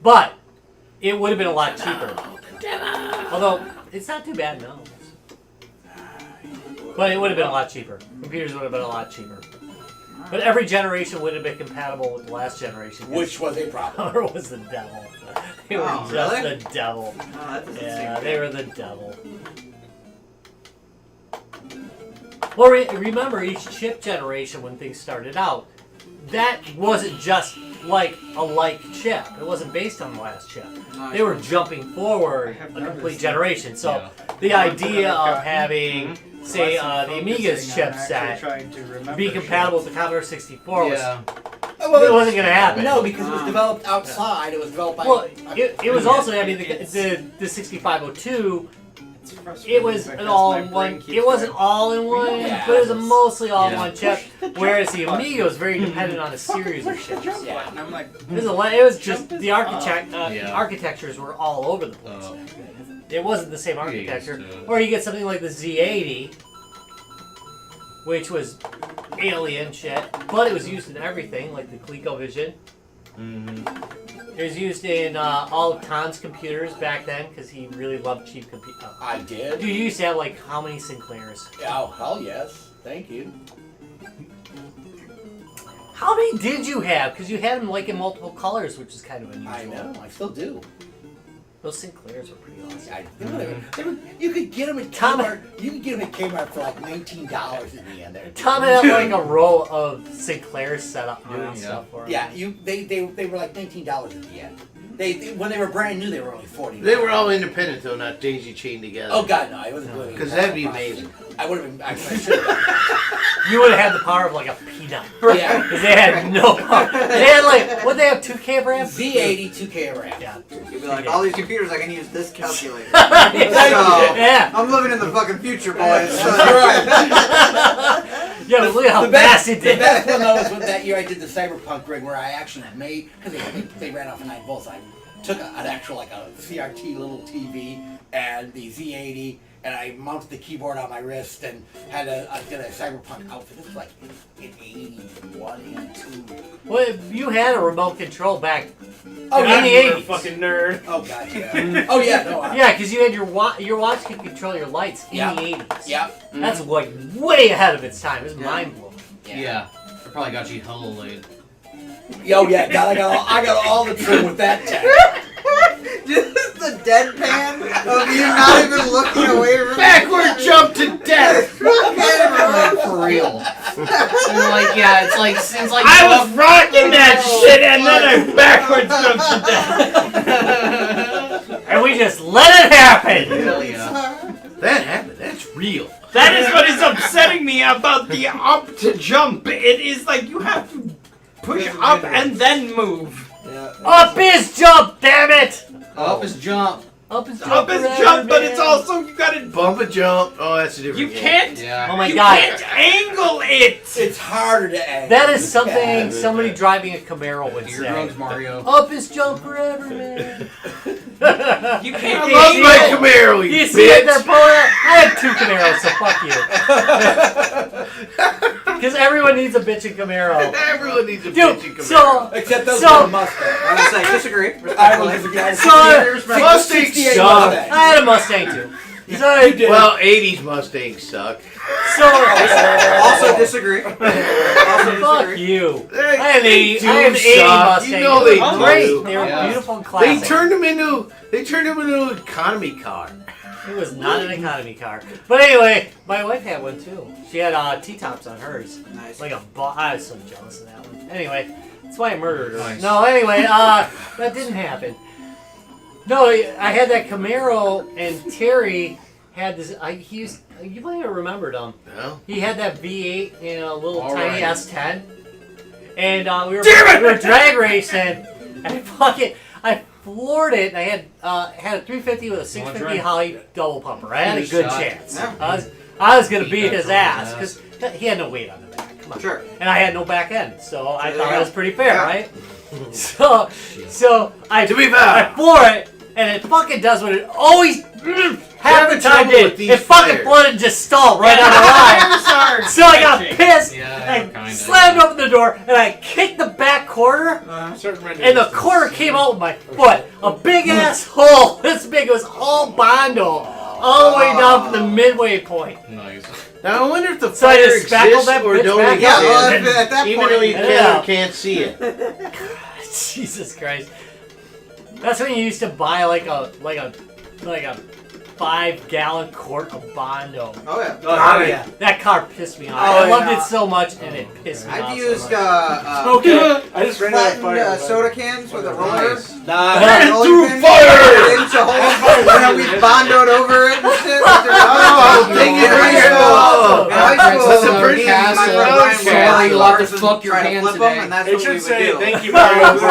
But it would have been a lot cheaper. Although, it's not too bad now. But it would have been a lot cheaper. Computers would have been a lot cheaper. But every generation would have been compatible with the last generation.
Which was a problem.
Or was the devil. They were just
really?
the devil.
Oh, that doesn't
Yeah,
seem
they
good.
were the devil. Well, remember each chip generation when things started out, that wasn't just like a like chip. It wasn't based on the last chip. They were jumping forward
have
a complete
noticed
generation. So
Yeah.
the idea of
gotten-
having, say, the Amiga's chipset be compatible with the Commodore 64 was,
Yeah.
it wasn't going to happen.
No, because it was developed outside. It was developed by.
Well, it was also, I mean, the 6502, it was an all-in-one. It wasn't all-in-one,
Yeah.
but it was a mostly all-in-one
Yeah.
chip. Whereas the Amiga was very dependent on a series of chips.
Yeah.
And I'm like,
It was just the
Yeah.
architectures were all over the place.
Oh.
It wasn't the same
Yeah, you
architecture.
used to-
Or you get something like the Z80, which was alien shit, but it was used in everything, like the ColecoVision. It was used in all of Tom's computers back then because he really loved cheap computers.
I did.
Dude, you used to have like how many Sinclairs?
Oh, hell yes. Thank you.
How many did you have? Because you had them like in multiple colors, which is kind of unusual.
I know. I still do.
Those Sinclairs were pretty awesome.
You could get them at
Tom-
Kmart. You could get them at Kmart for like $19 in the end. There.
Tom had like a row of Sinclairs set up doing
Yeah.
stuff for him.
Yeah, they were like $19 at the end. They when they were brand new, they were only $40.
They were all independent though, not daisy chained together.
Oh God, no! I wasn't doing it.
Because that'd be amazing.
I would have been. I should have done that.
You would have had the power of like a peanut.
Yeah.
Because they had no power. They had like, what they have, 2K RAM?
Z80 2K RAM.
Yeah.
You'd be like, all these computers, I can use this calculator.
Yeah.
I'm living in the fucking future, boys.
Yeah, but look at how
The best,
fast it
the
did.
best one though was when that year I did the Cyberpunk rig where I actually made, because they ran off of 9 volts. I took an actual like a CRT little TV and the Z80 and I mounted the keyboard on my wrist and I did a Cyberpunk outfit. This was like in 81, 82.
Well, you had a remote control back
Oh,
in
yeah,
the
You were a
80s.
fucking nerd.
Oh God, yeah. Oh yeah, no.
Yeah, because you had your watch could control your lights in
Yeah.
the 80s.
Yeah.
That's like way ahead of its time. It was mind blowing.
Yeah. It probably got you hella late.
Yo, yeah, God, I got all the trim with that tech.
Just the deadpan of you not even looking away from
Backward jump to death!
For real. And like, yeah, it's like, since like.
I was rocking that shit and then I backwards jumped to death.
And we just let it happen.
Hell yeah.
That happened. That's real.
that is what is upsetting me about the up to jump. It is like you have to push up and then move.
Up is jump, damn it!
Up is jump.
Up is jump.
Up is
forever,
jump, but
man.
it's also you gotta.
Bump a jump. Oh, that's a different
You
game.
can't.
Yeah.
Oh my
You
god.
can't angle it.
It's harder to angle.
That is something
Yeah.
somebody driving a Camaro would
Here
say.
comes Mario.
Up is jump forever, man.
You can't
I love my
angle.
Camaro, you
You see it? They're
bitch!
pulling up. I have 2 Camaros, so fuck you. Because everyone needs a bitchin' Camaro.
Everyone needs a
Dude,
bitchin' Camaro.
so
Except those
So-
with a Mustang.
I would say disagree.
I will disagree.
So-
Mustang
68
suck.
Mustang.
I had a Mustang too. So,
Well, 80s Mustangs suck.
Also disagree. Also
fuck
disagree.
you.
They,
I had
they
80, I had
do
80
suck.
Mustangs.
You know they
They were
do.
great. They were
Yeah.
beautiful and
They
classic.
turned them into an economy car.
It was not an economy car. But anyway, my wife had one too. She had T-tops on hers.
Nice.
Like a I was so jealous of that one. Anyway, that's why I murdered her.
Nice.
No, anyway, that didn't happen. No, I had that Camaro, and Terry had this. You might have remembered him.
No?
He had that V8 in a little
All
tiny
right.
S10, and we were drag racing, and I floored it. And I had a 350 with a 650
drag.
Holly double pumper. I had a
Good
good
shot.
chance.
Yeah.
I was gonna
Beat
beat
that
his
truck
ass
in the
because he had no weight on the back. Come on.
Sure.
And I had no back end, so I
There
thought
you
that
go.
was pretty fair,
Yeah.
right? So I
To be fair.
I floor it, and it fucking does what it always half the time
trouble with
did.
these
It fucking
fires.
flooded and just stalled right on the line.
Sorry.
So I got pissed.
Yeah,
I slammed open the door and I kicked the back corner. And the corner came out with my foot. A big ass hole. This big. It was all Bondo. All the way down from the midway point.
Nice.
Now I wonder if the
So I
fire
just spackled
exists
that
or
bitch
don't
back
exist.
up.
Yeah, well, at that
even
point,
though you
Yeah.
can't see it.
Jesus Christ. That's when you used to buy like a 5-gallon quart of Bondo.
Oh yeah.
Oh, yeah.
That car pissed me off.
Oh,
I loved
yeah.
it so much and it pissed me off.
I've
so
used
much.
Okay. I just ran out of
flattened
fire.
soda cans with a roller.
Nice.
Rolling pin, into holes, and then we bondoed over it and shit.
Oh,
In
thank you
high
very
school.
much.
In high school,
That's a
me
pretty
and my friend Brian would
Sorry,
go
you have to
bars and
fuck your
try to
hand
flip
today.
them, and that's
It
what we
should
would
say,
do.
thank you,
It
Mario.
was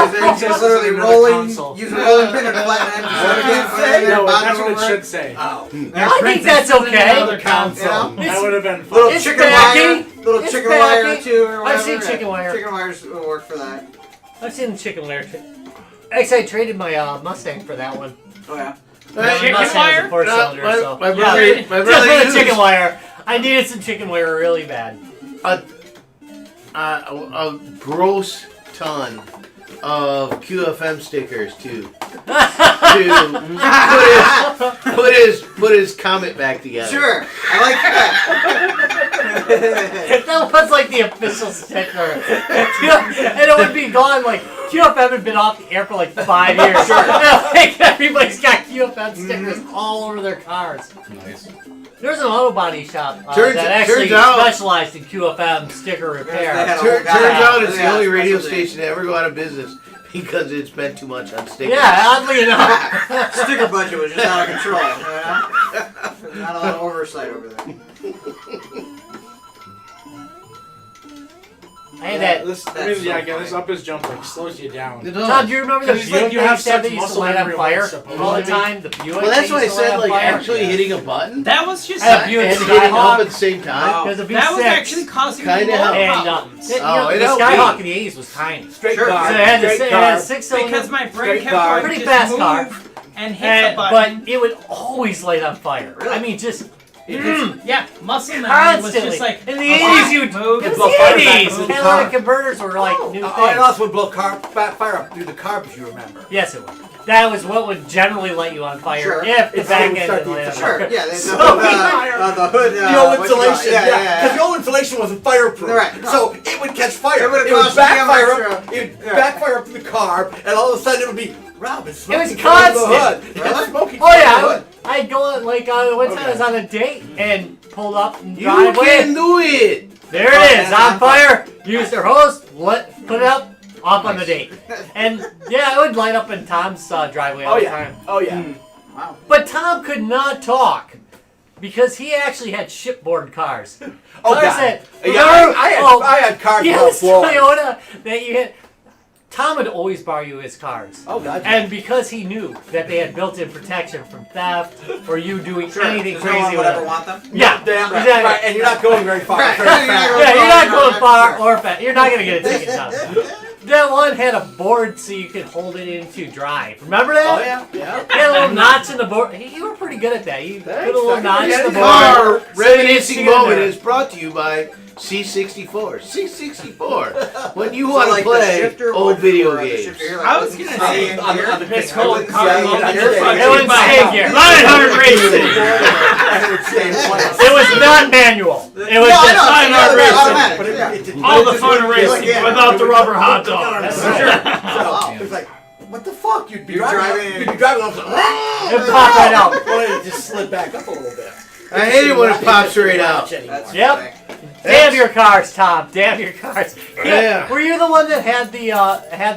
just literally rolling, use a rolling pin and flatten empty soda cans, and then
No,
bond
that's what it
over
should say.
Oh.
I think that's okay.
Another console.
That would have been
Little
fun.
It's
chicken
tacky.
wire, little
It's
chicken
tacky.
wire too, or
I've
whatever.
seen chicken wire.
Chicken wires will work for that.
I've seen the chicken wire. Actually, I traded my Mustang for that one.
Oh yeah.
My
Chicken
Mustang
wire?
was a four-cylinder,
my
so
brother-
yeah,
my
just
brother
for the
used-
chicken wire. I needed some chicken wire really bad.
A gross ton of QFM stickers to put his comet back together.
Sure, I like that.
That was like the official sticker. And it would be gone like QFM had been off the air for like 5 years. Like everybody's got QFM stickers all over their cars.
Nice.
There's an auto body shop
Turns
that actually
out-
specialized in QFM sticker
They
repair.
had a
Turns
whole guy.
out it's the
Yeah,
only radio
specialty.
station to ever go out of business because it spent too much on stickers.
Yeah, oddly enough.
Sticker budget was just out of control. You know? Not a lot of oversight over there.
I had that.
This,
That's so
again, this
funny.
up is jump like slows you down.
It does.
Tom, do you remember the
Because
Buick
you
that
have
used to have
such
that used to
muscle
light on
memory
fire
when it's
all the
supposed
time? The Buick.
Well, that's
that
why I
used to light
said
on
like
fire?
actually hitting a button
That was just
I had a Buick
and hitting up
Skyhawk.
at the same time.
There's a V6.
that was actually causing me
Kinda
more
helped.
And
problems.
you know,
Oh, it
the
helped
Skyhawk
me.
in the 80s was tiny.
Straight
Sure.
car.
So it had
straight
it
car.
had a 6-cylinder.
Because my brain
Straight
kept
car.
going
Pretty
just
fast
move
car.
and hit the
But
button.
it would always light on fire. I mean, just
Yeah, muscle memory was
constantly.
just like
In the 80s, you'd
move.
It was
blow
the
fire back
80s.
through the
Catalytic
car.
converters were like new
Oh, and
things.
also would blow fire up through the carb, if you remember.
Yes, it would. That was what would generally light you on fire
Sure.
if the
It's
back
how we
end
start
didn't
the
light on
Sure,
fire.
yeah, the
So-
hood,
The
what
old
you call it?
insulation,
Yeah,
yeah. Because the
yeah.
old insulation wasn't fireproof.
Right.
So it would catch fire.
It would've
It would
cost you
backfire
extra.
up. It would
Yeah.
backfire up to the carb, and all of a sudden it would be, Rob, it's smoking.
was
from the
constant.
hood.
Really?
It's smoking
Oh
from
yeah,
the hood.
I'd go on like one time I was
Okay.
on a date and pulled up and
You
drive away.
can do it.
There it is, on fire. Used their hose, put it up, off on the date, and yeah, it would light up in Tom's driveway all
Oh
the
yeah.
time.
Oh yeah.
Wow.
But Tom could not talk because he actually had shipboard cars.
Oh
Cars
god.
that-
Yeah, I had cars
He had
without
a
floors.
Toyota that you had. Tom would always borrow you his cars.
Oh god.
And because he knew that they had built-in protection from theft or you doing
Sure.
anything
Because no
crazy
one would
with
ever
them.
want them.
Yeah,
Damn right.
exactly.
Right, and you're not going very far.
Right.
Very fast.
Yeah, you're not going far or fast. You're not gonna get a ticket, Tom. That one had a board so you could hold it into drive. Remember that?
Oh yeah. Yeah.
He had a little notch in the board. You were pretty good at that. You put a little
Thanks.
notch in the board.
Our
So you
reminiscing
see it
moment
there.
is brought to you by C64. C64. When you
So,
want
like,
to
the
play
shifter
old
would
video
for the
games.
shifter here, like,
I was
wouldn't
gonna
stay
say,
in
on
here.
the
This
I
whole
wouldn't
car
say-
moment
I
is
wouldn't
fucking
It wouldn't stay in gear.
900 racing.
It would stay in place.
It was not manual. It was
No, I
just
know,
I'm
it's
not racing.
automatic,
But
yeah.
it did-
All
it
the
just
fun of
wouldn't-
racing
yeah.
without the rubber hot
Sure.
dog.
So
Wow.
it's like, what the fuck? You'd be
You're
driving.
driving-
You'd be driving. Up,
It popped right out.
Well, it just slid back up a little bit.
I hate it when it pops right out.
That's
Yep.
funny.
Damn your cars, Tom. Damn your cars.
Yeah.
Were you the one that had the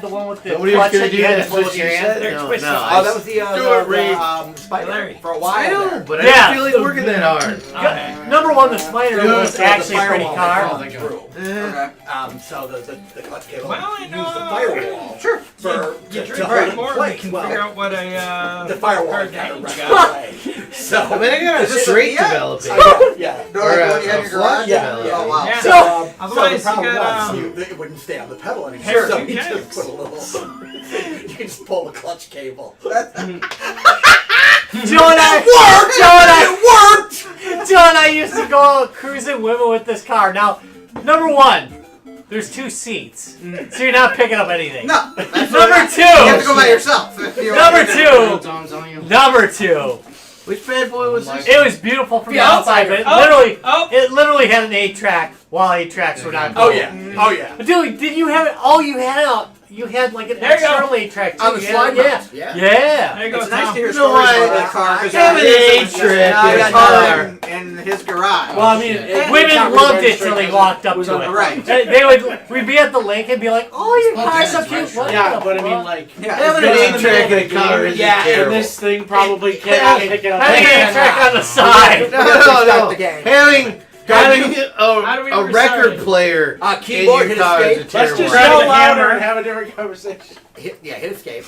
one with the
Nobody was
clutch
gonna
that
do
you had
that.
to pull
That's
with
what
your
she
hand?
said.
They're
No,
twisted.
no.
Oh, that was the
Ray.
Spider
Larry.
for a while.
I know,
there.
but I
Yeah.
don't feel like working that hard.
Okay.
Number one, the Spider
Yeah,
was
So
actually
the
a pretty
firewall
car.
went through.
Okay.
So the clutch cable
Well, I
used
know.
the firewall
Sure.
for
You
to
drink
hold it
right
in
more, we
place.
can
Well,
figure out what a
the firewall
card
kind
game
of
you
ran
got.
away. So
I mean, I got a
Is this
straight
a- yeah.
developing.
yeah.
No,
Or
like
a-
when you had
a
your
flush
garage?
development.
Oh, wow.
Yeah.
So,
So
Otherwise,
the
you
problem
got,
was it wouldn't stay on the pedal anymore.
Hair
So
two
you just
jacks.
put a little. You can just pull the clutch cable.
Joe and I I used to go out cruising women with this car. Now, number one, there's 2 seats, so you're not picking up anything.
No. That's
Number 2.
You have to go by yourself.
Number 2.
Which bad boy was this?
It was beautiful from the
Yeah,
outside, but it literally had an 8-track while 8-tracks were not
Oh
cool.
yeah. Oh yeah.
Dude, did you have it? Oh, you had like an
There you go.
external 8-track too.
On the slide
yeah.
mounts, yeah.
Yeah.
There you go,
It's nice
Tom.
to hear
You know
stories
what?
about that car.
Have an 8-track
I
in
got
a
car
car.
in his garage.
Well, I mean,
Yeah,
women
yeah,
loved
yeah,
it till they
yeah,
walked up
was
to
on
it.
the
right.
They would. We'd be at the lake and be like, "Oh, your car's so cute." What
Yeah,
the
but I mean,
fuck?
like,
Yeah,
Having an
it's
8-track in a car is
yeah,
terrible.
and this thing probably cannot pick it up.
Having an 8-track on the side.
No.
the game.
Having
How do we
a
restart
record
it?
player
Keyboard,
in your
hit
car is a
escape.
Let's
terrible
just
idea.
go
the
louder
hammer.
and have a different conversation.
Hit escape.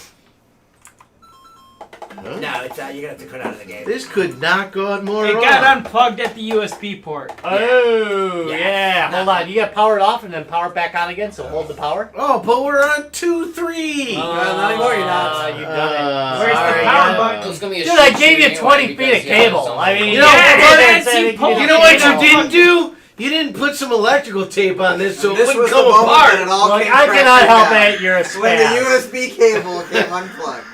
Huh?
No, it's you're gonna have to cut out of the game.
This could not go on more
It
wrong.
got unplugged at the USB port.
Oh,
Yeah.
yeah. Hold on. You got powered off and then power it back on again, so hold the power.
Oh, but we're on 2-3.
not anymore, you're not.
You've done it.
Where's the
Sorry,
power
yeah.
button?
It was gonna be a
Dude, I
shit
gave you
shoot
20
anyway,
feet of
because, yeah,
cable.
some-
I mean,
You know,
yeah,
but
that's-
pull
You know what
Yeah.
you didn't do? You didn't put some electrical tape on this so it
This
wouldn't
was the
come
moment
apart.
that it all
Look,
came
I cannot
crashing
help
down.
it. You're a
When the
spaz.
USB cable came unplugged.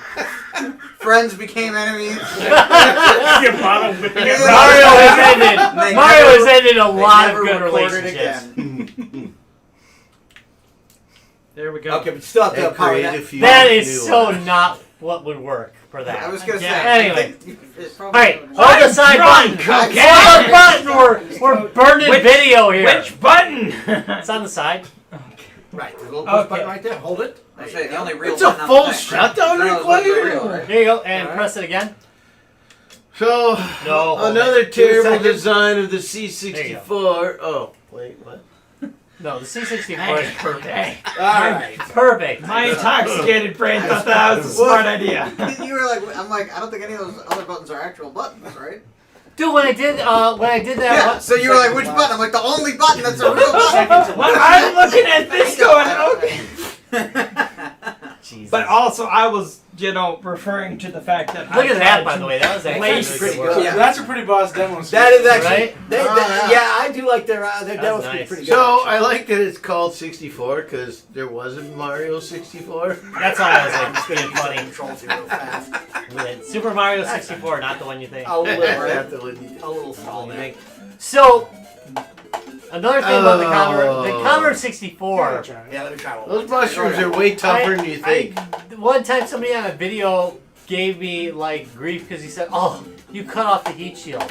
Friends became enemies.
Your bottom whipping it
Yeah.
Mario has
They
ended. Mario
never-
has ended a
They
lot
never
of good
recorded
relationships.
again.
There we go.
Okay, but still have to
And
power
create
that.
a few
That
new
is so
ones.
not what would work for that.
I was gonna
Yeah,
say.
anyway.
It
All
probably
right,
would've-
hold the side
drunk.
button.
Okay.
Hold the button. We're burning
Which-
video here.
Which button?
It's on the side.
Right, the little push
Okay.
button right there. Hold it.
I say the only real
It's a
button on
full
the thing.
shutdown
No, it's not the
required?
real, right?
Here you go, and
All right.
press it again.
So,
No, hold
another terrible
second.
design of the
There
C64. Oh, wait, what?
No, the C64 is perfect.
All right.
Perfect.
My intoxicated brain thought that was a smart idea.
You were like, I'm like, I don't think any of those other buttons are actual buttons, right?
Dude, when I did that,
Yeah. So you were like, which button? I'm like, the only button that's a real button.
Well, I'm looking at this going, okay.
Jesus.
But also, I was, referring to the fact that
Look
I
at that,
tried
by
to
the way. That was actually
place
really
pretty
good work.
good.
Yeah.
That's a pretty boss demo.
That is actually.
Right?
Yeah, I do like their demos
nice.
pretty good.
So,
actually.
I like that it's called 64 because there wasn't Mario 64.
That's why I was like, it's being funny.
Controls here real fast.
With Super Mario 64, not the one you think.
A little,
That's the one you-
a little stall
You
there.
think. So, another thing about the
Oh.
Commodore 64.
Yeah, let me try one.
Those mushrooms are way tougher than you think.
One time somebody on a video gave me like grief because he said, "Oh, you cut off the heat shield."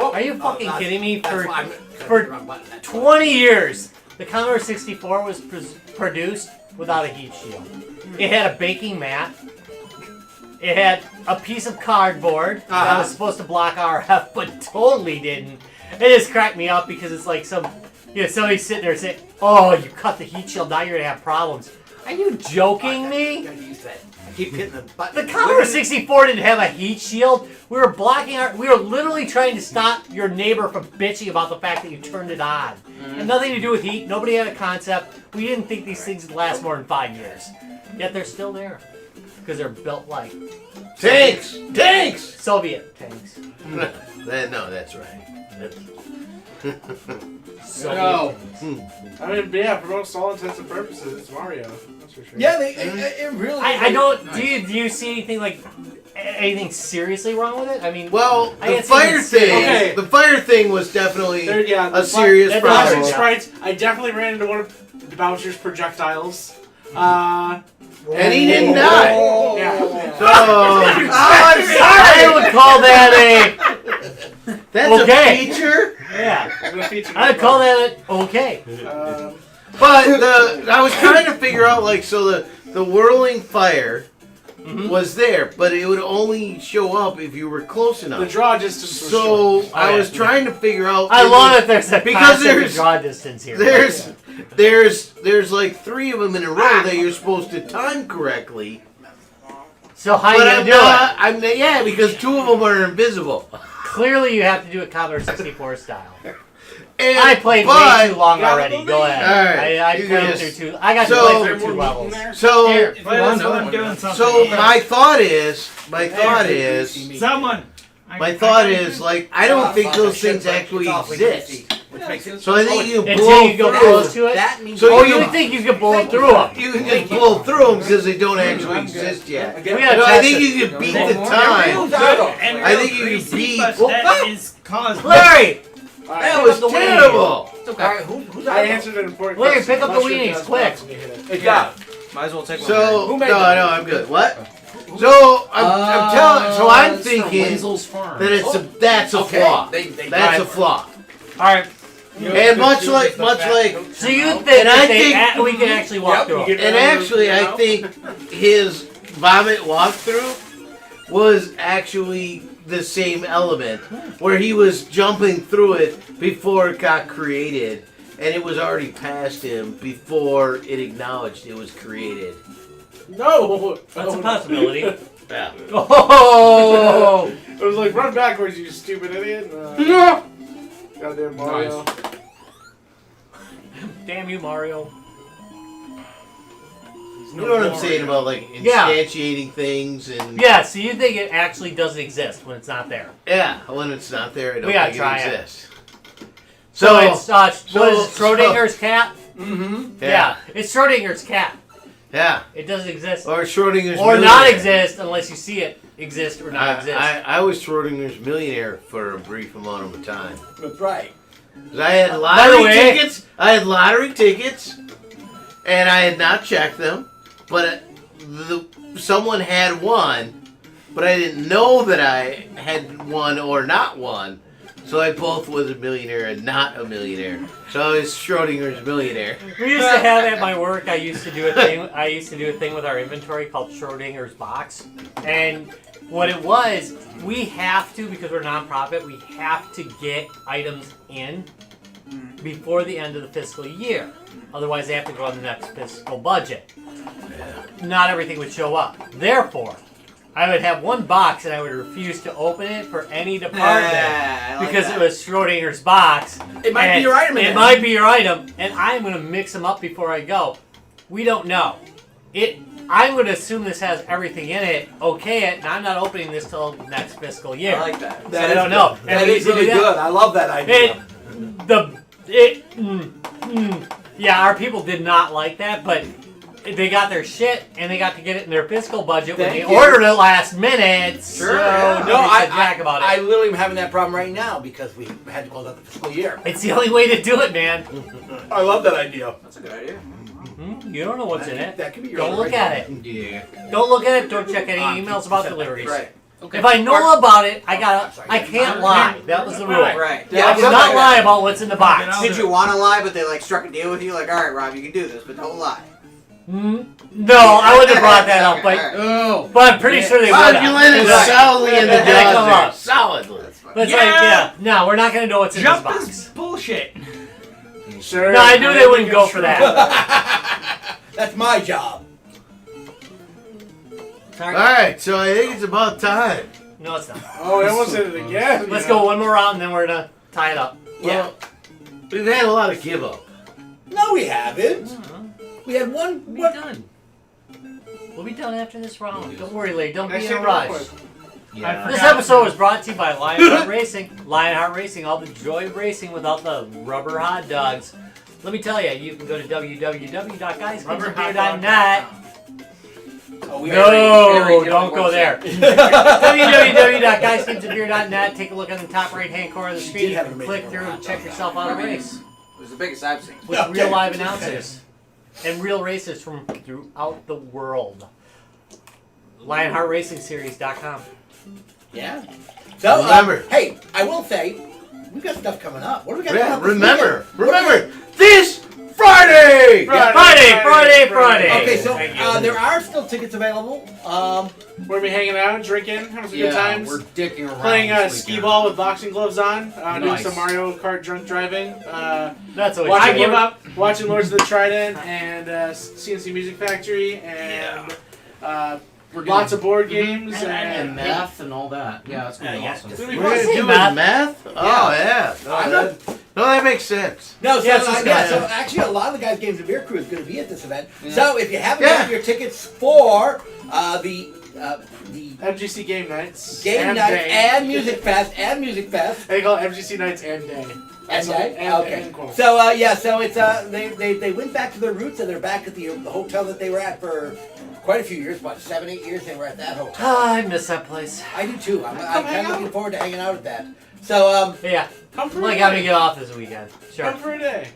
Are you fucking
no,
kidding me?
that's
For
why I'm-
for
the wrong button, that's why.
20 years, the Commodore 64 was produced without a heat shield. It had a baking mat. It had a piece of cardboard that was supposed to block RF, but totally didn't. It just cracked me up because it's like somebody sitting there saying, "Oh, you cut the heat shield, now you're gonna have problems." Are you joking me?
Gotta use that. I keep hitting the button.
The Commodore 64 didn't have a heat shield. We were blocking we were literally trying to stop your neighbor from bitching about the fact that you turned it on. It had nothing to do with heat. Nobody had a concept. We didn't think these things would last more than 5 years. Yet they're still there. Because they're built like
Tanks! Tanks!
Soviet tanks.
No, that's right.
Soviet
No.
tanks.
I mean, yeah, for most all intents and purposes, it's Mario. That's for sure.
Yeah, it really.
I don't. Do you see anything like anything seriously wrong with it? I mean,
Well,
I
the
had seen
fire
it
thing.
Okay.
The fire thing was definitely
There, yeah,
a serious
that
Bowser's
problem.
sprites. I definitely ran into one of the Bowser's projectiles.
And he didn't die.
Yeah.
So
I would call that
that's
Okay.
a feature.
yeah.
I'm gonna feature
I'd call that okay.
But I was trying to figure out so the whirling fire was there, but it would only show up if you were close
the
enough.
draw distance was
So
short.
I was trying to figure out.
I love that there's a
Because
concept of
there's-
draw distance here.
There's like 3 of them in a row that you're supposed to time correctly.
So how
But
you
I'm
gonna do
not. Yeah, because 2 of them are invisible.
it? Clearly, you have to do it Commodore 64 style.
And,
I played
but-
way too long
gotta
already. Go
believe.
ahead.
Alright,
I
you
played
guys-
through 2. I got to
So-
play through 2 levels.
So
Here.
Play this when I'm doing something.
So my thought is,
Someone,
My thought is, like, I don't think those things actually exist.
Which makes it
So I think you can
Until
blow
you go
through.
close to it.
that means
So
Oh,
you
you think you can blow through them?
You can just blow through them because they don't actually exist yet.
We gotta
No, I
test
think
it.
you can beat the
Real
time.
good and
I
real
think you can
greasy,
beat-
but
Well,
that is caused.
Larry!
That was terrible.
All right, who's
I answered an important
Larry,
question.
pick up the
Mushroom
weenies,
does
quick.
bounce when you hit it.
Yeah. Might as well take one.
So
Who
no,
made
no,
that?
I'm good. What? So I'm telling. So I'm
It's from
thinking
Wenzel's Farm.
that that's a
Okay,
flaw.
they
That's a flaw.
Alright.
And much like
So you think
And I
that they
think-
we can actually walk
Yep,
through
you
them?
get-
And actually, I think his vomit walkthrough was actually the same element, where he was jumping through it before it got created, and it was already past him before it acknowledged it was created.
No!
That's a possibility.
Yeah.
Oh!
It was like, run backwards, you stupid idiot. Goddamn Mario.
Nice.
Damn you, Mario.
You know what I'm saying about like
Yeah.
instantiating things and
Yeah, so you think it actually doesn't exist when it's not there?
yeah, when it's not there, I don't
We gotta
think
try
it
it.
exists.
So it's what is it,
so-
Schrodinger's cat?
Mm-hmm.
Yeah, it's Schrodinger's cat.
Yeah,
It doesn't exist
or Schrodinger's
or
millionaire.
not exist unless you see it exist or not exist.
I was Schrodinger's millionaire for a brief amount of time.
That's right.
'Cause I had
By the
lottery
way-
tickets. I had lottery tickets, and I had not checked them. But someone had one, but I didn't know that I had one or not one. So I both was a millionaire and not a millionaire. So I was Schrodinger's millionaire.
We used to have at my work. I used to do a thing with our inventory called Schrodinger's box, and what it was, we have to, because we're a nonprofit, we have to get items in before the end of the fiscal year. Otherwise, they have to go on the next fiscal budget. Not everything would show up. Therefore, I would have one box and I would refuse to open it for any department
I like
because
that.
it was Schrodinger's box.
It might be
and
your item.
It
again.
might be your item, and I'm going to mix them up before I go. We don't know. I'm going to assume this has everything in it, okay it, and I'm not opening this till next fiscal year.
I like that.
So I don't know. And
That
we
is
used to do
really
that.
good. I love that idea.
Yeah, our people did not like that, but they got their shit and they got to get it in their fiscal budget when
Thank
they
you.
ordered it last minute.
Sure,
So
yeah.
nobody said jack about it.
I literally am having that problem right now because we had to close out the fiscal year.
It's the only way to do it, man.
I love that idea.
That's a good idea.
You don't know what's in it.
That could be your
Don't look at it.
Yeah.
Don't look at it. Don't check any emails about deliveries.
Right.
Okay.
If I know about it, I can't lie. That was the rule.
Right.
I cannot lie about what's in the box.
Did you want to lie, but they like struck a deal with you? Like, all right, Rob, you can do this, but don't lie.
No, I wouldn't have brought that up, but
Oh.
I'm pretty sure they would
Well,
have.
you landed
Right.
solidly in the
Yeah, come
jaws
on.
there. Solidly.
That's fine.
But it's
Yeah.
like, yeah, no, we're not going to know what's in
Jump
this
is
box.
bullshit.
Sure.
No, I knew they wouldn't go for that.
That's my job.
Sorry.
Alright, so I think it's about time.
No, it's not.
Oh, I almost did it again.
Let's go one more round, and then we're going to tie it up.
Well, we've had a lot of give up.
No, we haven't. We had one.
We'll be done. We'll be done after this round. Don't worry, Lee. Don't
Next
be in a
thing,
rush.
real quick.
Yeah.
This episode was brought to you by Lionheart Racing. Lionheart Racing, all the joy of racing without the rubber hot dogs. Let me tell you, you can go to www.guysgamesandbeer.net.
Oh, we
No,
already-
don't go there. www.guysgamesandbeer.net. Take a look on the top right-hand corner of the
She
screen.
did have an
Click
amazing
through
hot
and check
dog.
yourself out a race
It was the biggest I've seen.
with
Okay.
real live announcers and real racers from throughout the world. LionheartRacingSeries.com.
Yeah. So
Remember.
hey, I will say, we've got stuff coming up. What do we got coming
Yeah,
up? this
remember,
weekend?
remember, this Friday!
Friday.
Okay, so
Thank you.
there are still tickets available.
We'll be hanging out, drinking, having some good times.
We're dicking around.
Playing
this
skee
weekend.
ball with boxing gloves on. Doing
Nice.
some Mario Kart drunk driving.
That's always
Watching,
I give up.
watching Lords of the Trident and CNC Music Factory and
We're
lots of board games
and
and
meth and all that. Yeah, it's gonna be
Yeah,
awesome.
It's gonna be
We're
fun.
gonna
see
do
math.
math? Oh, yeah.
I'm not-
No, that makes sense.
No, so,
Yeah, it's just
yeah,
gonna-
so actually a lot of the guys' Games and Beer crew is going to be at this event. So if you haven't
Yeah.
gotten your tickets for the the
MGC Game Nights.
Game Night
Day.
and Music Fest
They call it MGC Nights and Day.
And day?
And
Okay.
and quote.
So so it's they went back to their roots and they're back at the hotel that they were at for quite a few years, about 7-8 years. They were at that hotel.
Ah, I miss that place.
I do too. I'm
hang
kind of
out.
looking forward to hanging out at that. So
Yeah.
Come for
Well,
a
I gotta
day.
get off this weekend. Sure.
Come for a day.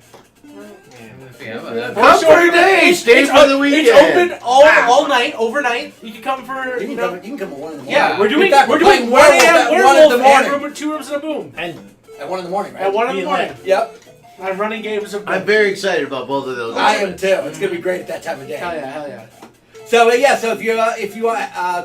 Come for a day, stay for the weekend.
It's open all night, overnight. You can come for
you can come at 1 in the morning.
Yeah, we're doing
In fact,
we're
playing
doing 1 a.m.
at 1 in the
Werewolf
morning.
and 2 rooms and a boom.
And
At 1 in the morning, right?
At 1 in the
Be
morning.
lit.
Yep.
I'm running games of
I'm very excited about both of those.
I am too. It's gonna be great at that time of day.
Hell yeah.
So so if you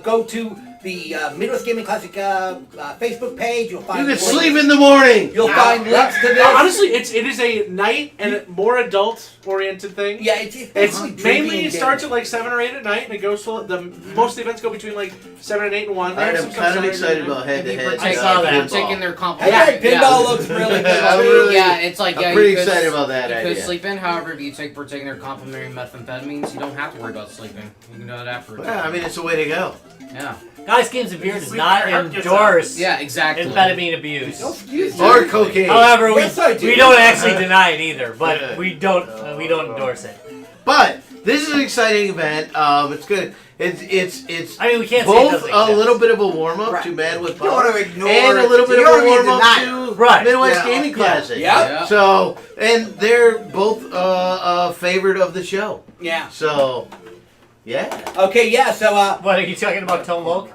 go to the Midwest Gaming Classic Facebook page, you'll find
You can sleep in the morning.
You'll find links to this.
Honestly, it is a night and a more adult oriented thing.
Yeah, it's
It's
basically drinking
mainly
and
it starts
gaming.
at like 7 or 8 at night and it goes till most of the events go between like 7 and 8 and 1.
I'm kind of excited about
If you
head-to-head.
partake,
saw that.
if you're taking their
Hey,
complimentary.
pinball looks really good.
I'm
too.
really-
It's like
I'm
yeah,
pretty
you could-
excited about that
You
idea.
could sleep in. However, if you partake in their complimentary methamphetamines, you don't have to worry about sleeping. You can do it afterwards.
Well, I mean, it's a way to go.
Yeah.
Guys, Games and Beer does
Sleep
not
there,
endorse
Yeah. Exactly.
amphetamine abuse.
No excuse.
Or cocaine.
However,
Yes, I do.
we don't actually deny it either, but
Yeah.
we don't endorse it.
But this is an exciting event. It's good. It's
I mean, we can't say it
both
doesn't
a
exist.
little bit of a warm up
Right.
to Man with
You don't
Power
want to ignore
and a
it.
little bit
You
of a
don't need to
warm up
deny it.
to
Right.
Midwest
Yeah.
Gaming Classic.
Yeah.
So, and they're both a favorite of the show.
Yeah.
So, yeah.
Okay. Yeah. So
What are you talking about, Tone Loc?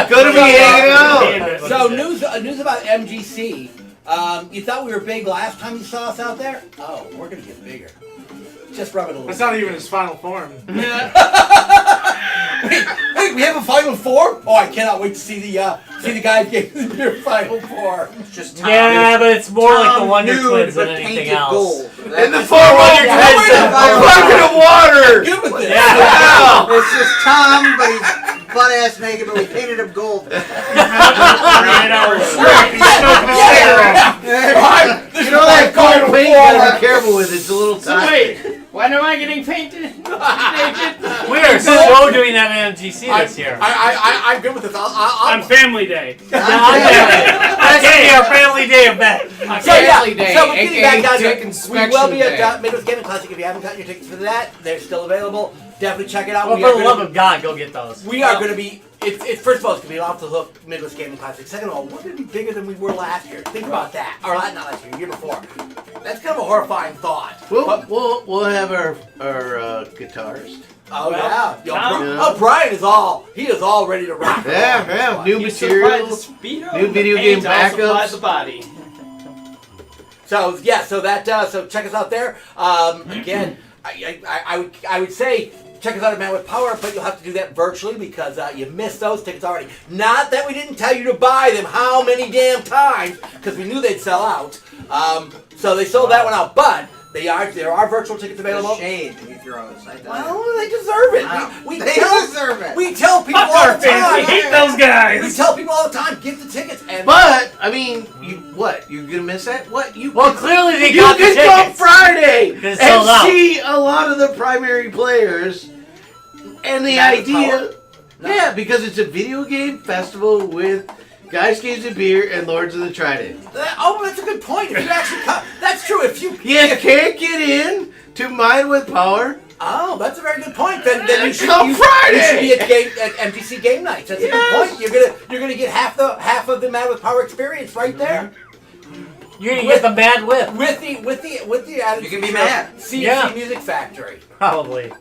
Gonna be hanging out.
so news about MGC. You thought we were big last time you saw us out there? Oh, we're gonna get bigger. Just rub it a little.
That's not even his final form.
Wait, we have a final four? Oh, I cannot wait to see the guys get their final four.
Just
Yeah, but it's more like the
Tom
Wonder
nude,
Twins
but
than anything
painted
else.
gold.
In the form of
Wonder
your
Twins.
a bucket of water.
Good with this.
Wow.
It's just Tom, but he's butt ass naked, but we painted him gold.
Right out of straight, he's smoking a cigarette.
You know that gold paint you gotta be careful with. It's a little toxic.
Wait, when am I getting painted? Naked?
We are so doing that at MGC this year.
I'm good with this.
On Family Day.
That's gonna be our family day event.
Family Day,
so we're getting
aka
back down
Dick
to we
Inspection
will be
Day.
at Midwest Gaming Classic. If you haven't gotten your tickets for that, they're still available. Definitely check it out.
Well,
We
for
are
the
gonna-
love of God, go get those.
We are going to be. It's first of all, it's going to be an off the hook Midwest Gaming Classic. Second of all, we're going to be bigger than we were last year. Think about that. Or not last year, year before. That's kind of a horrifying thought.
We'll have our guitarist.
Oh yeah.
Tom?
Brian is all. He is all ready to rock.
Yeah. New
You supplied the
material.
speedo,
New
the
video
paint,
game
I'll supply
backups.
the body.
So yeah, so check us out there. Again, I would say check us out at Man with Power, but you'll have to do that virtually because you missed those tickets already. Not that we didn't tell you to buy them how many damn times because we knew they'd sell out. So they sold that one out, but there are virtual tickets available.
Shade you throw us.
Well, they deserve it.
Wow.
We
They
tell,
deserve it.
We tell people
Fuck
all
our
the
fans, we
time.
hate those
We
guys.
tell people all the time, get the tickets. And
But I mean, you're gonna miss that? What you?
Well, clearly they
You
got the
can come
tickets.
Friday
'Cause it's
and
sold out.
see a lot of the primary players, and the
Man with
idea,
Power? No.
yeah, because it's a video game festival with Guys, Games and Beer and Lords of the Trident.
that's a good point. If you actually come, that's true. If you
You can't get in to Mind with Power.
Oh, that's a very good point. Then you should
Come Friday!
You should be at MGC Game Nights. That's a good
Yes.
point. You're gonna get half of the Man with Power experience right there.
You're gonna get the Mad Whip,
With the added
You can be
feature of
mad.
CNC
Yeah.
Music Factory.
probably.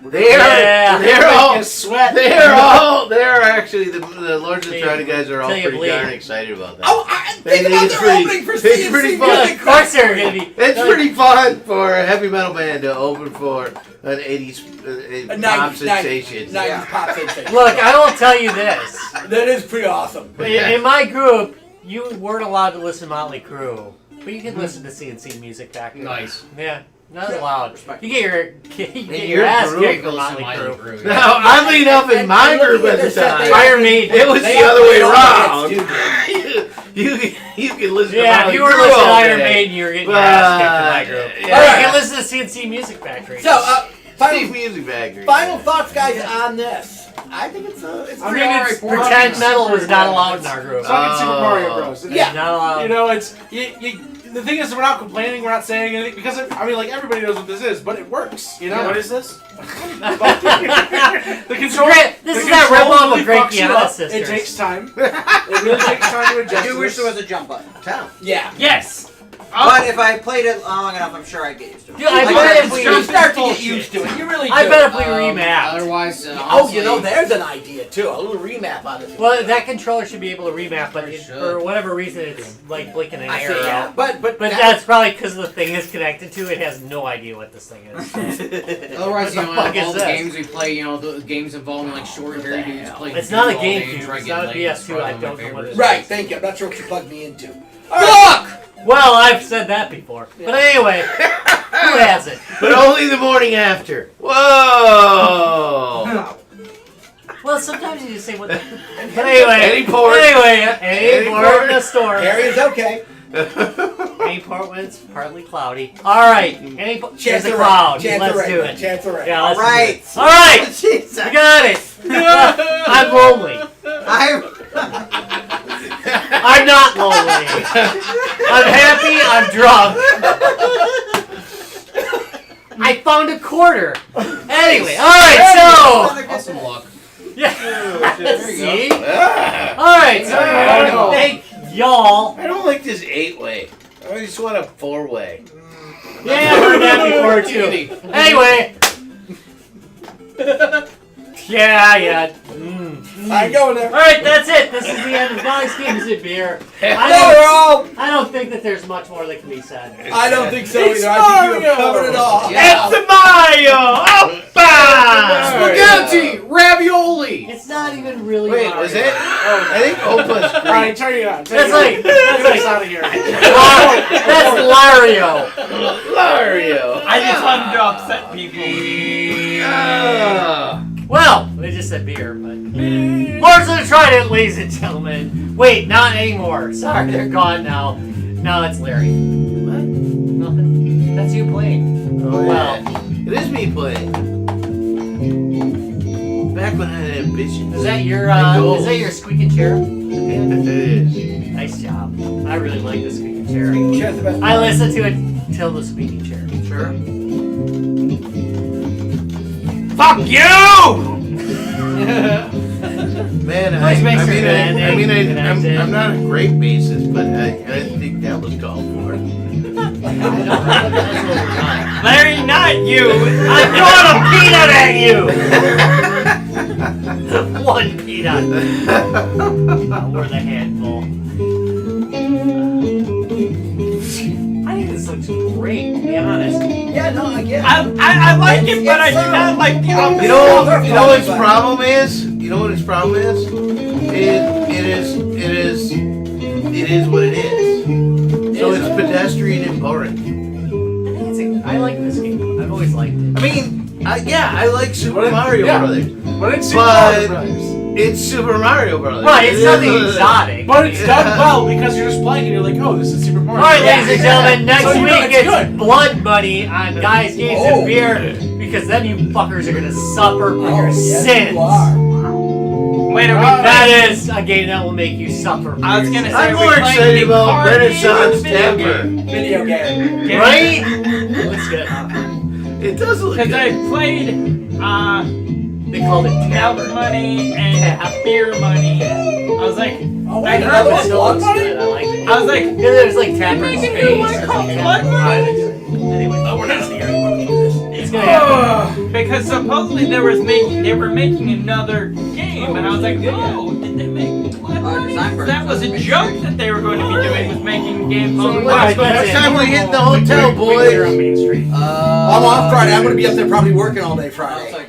They're all
Sweat.
they're actually the Lords of the
See,
Trident guys are all
till you
pretty
bleed.
darn excited about that.
Oh, think about
it's
their
pretty-
opening for
it's
CNC
pretty
Music
fun.
Yeah, of course they're gonna be.
It's
like,
pretty fun for a heavy metal band to open for an 80s
A
pop
90s
sensation.
90s pop sensation.
Look, I will tell you this.
That is pretty awesome.
In my group, you weren't allowed to listen to Motley Crue, but you can listen to CNC Music Factory.
Nice.
Yeah, not allowed. You get your
your
ass
group
kicked for
Listen to
Motley
Motley
Crue.
Crue,
Now, oddly enough, in my
and
group
looking
at
at
the
their set,
time,
they
Iron Maiden.
it was
They
the other way
they all
around.
get
you can listen to
Yeah, if
Motley
you were
Crue
listening to
all
Iron
day.
Maiden, you were getting your ass kicked in my group.
Yeah.
Or you can listen to CNC Music Factory.
So
Steve Music Factory.
Final thoughts, guys, on this. I think it's
I mean, it's pretend metal was not allowed in our group.
It's fucking Super Mario Bros.
Yeah, not allowed.
You know, it's the thing is, we're not complaining, we're not saying anything because like everybody knows what this is, but it works. You know,
Yeah.
what is this? the
This
control.
is that rip-off of Great Piano Sisters.
It takes time. It really takes time to adjust.
I do wish
this.
there was a jump button.
Yeah.
Yes.
But if I played it long enough, I'm sure I'd get used to it.
Dude, I
Like,
bet
I-
if we
You start to get used to it. You really do.
I bet if we remap.
Otherwise,
Oh, you know, there's an idea too. A little remap on this.
Well, that controller should be able to remap, but
It should.
for whatever reason, it's like blinking an
I
arrow
say, yeah.
out.
But
That's probably because the thing is connected to it. Has no idea what this thing is.
Otherwise, you
What the
know,
fuck is
all the
this?
games we play, you know, the games involving like short, very dudes playing.
It's not a
all
GameCube,
day and try
it's
to
not
get
a
laid.
PS2,
It's
I
probably
don't
my
know what it
favorite.
is.
right. Thank you. I'm not sure what you plugged me into.
Fuck!
Well, I've said that before. But anyway, who has it?
But only the morning after. Whoa!
Well, sometimes you just say what the... But anyway,
Any port.
any port in the store.
Harry is okay.
Any port when it's partly cloudy. Alright, any port... There's
Chance
a
of
cloud.
rain. Chance
Let's
of rain.
do it.
Chance of rain.
Yeah, let's
Right.
do it. Alright!
Jesus.
I got it! I'm lonely. I'm not lonely. I'm happy, I'm drunk. I found a quarter. Anyway, alright, so...
Awesome luck.
Yeah.
There you
See?
go.
Alright, so
Ah.
thank y'all.
I don't like this 8-way. I just want a 4-way.
Yeah, I heard that before too. Anyway. Yeah.
I'm going there.
Alright, that's it. This is the end of Guys, Games, and Beer.
Hello,
I don't think that there's much more that can be said.
I don't think so
It's
either. I think you
Mario.
have covered it all.
Yeah.
It's Mario! Oppa!
Spaghetti! Ravioli!
It's not even really
Wait,
Mario.
was it? I think Opa's
All
great.
right, turn it on.
That's like
Get us out of here.
that's Lario.
Mario!
I just wanted to upset people.
Well, they just said beer, but Lords of the Trident, ladies and gentlemen. Wait, not anymore. Sorry, they're gone now. Now it's Larry. What? Nothing. That's you playing.
Oh,
Well,
yeah. It is me playing. Back when I had ambition.
is that your squeaking chair?
It is.
Nice job. I really like the squeaking chair.
Chair's the best.
I listen to it till the squeaking chair.
Sure.
Fuck you!
Man,
Always makes for a good ending.
I'm not a great bassist, but I think that was called for.
Larry, not you.
I'm throwing a peanut at you! One peanut. Worth a handful. I think this looks great, to be honest.
Yeah, no, I get it.
I like it, but I do not like the
You
opposite.
know what its problem is? You know what its problem is? It is what it is. So it's pedestrian and boring.
I like this game. I've always liked it.
I mean, I like Super
But
Mario
yeah.
Brothers.
But it's Super
But-
Mario Brothers.
It's Super Mario Brothers.
Right, it's
It
nothing
is-
exotic.
But it's done well because you're just playing and you're like, oh, this is Super Mario.
Alright, ladies and gentlemen, next
So you know
week
it's
it's
good.
Blood Money on Guys, Games,
Oh.
and Beer, because then you fuckers are gonna suffer for your
yes,
sins.
you are.
Wait, are we
That is a game that will make you suffer for
I was
your
gonna
sins.
say,
I'm
are
more
we playing
excited
the
about
card game or
Renaissance
the video
Temper.
game?
Video game.
Right? Looks good.
It does look
Because
good.
I played
They called it
Milk
Tabber.
Money and Beer Money. I was like,
Oh,
I
wait,
heard
another
this
one?
Still
Blood
looks
Money?
good. I like it.
I was like,
Yeah, there's like Tapper's
Making
face.
a new one
or
called
something.
Blood Money?
Anyway,
Oh, we're not here anymore. We can do this.
it's gonna happen.
because supposedly they were making another game, and I was like, oh, did they make Blood Money?
design for
That was a joke that they were going to be doing was making games
So
on
what-
Blood
that's
Next
it.
time we hit the hotel,
We're on
boys.
Main Street.
I'm off Friday. I'm going to be up there probably working all day Friday.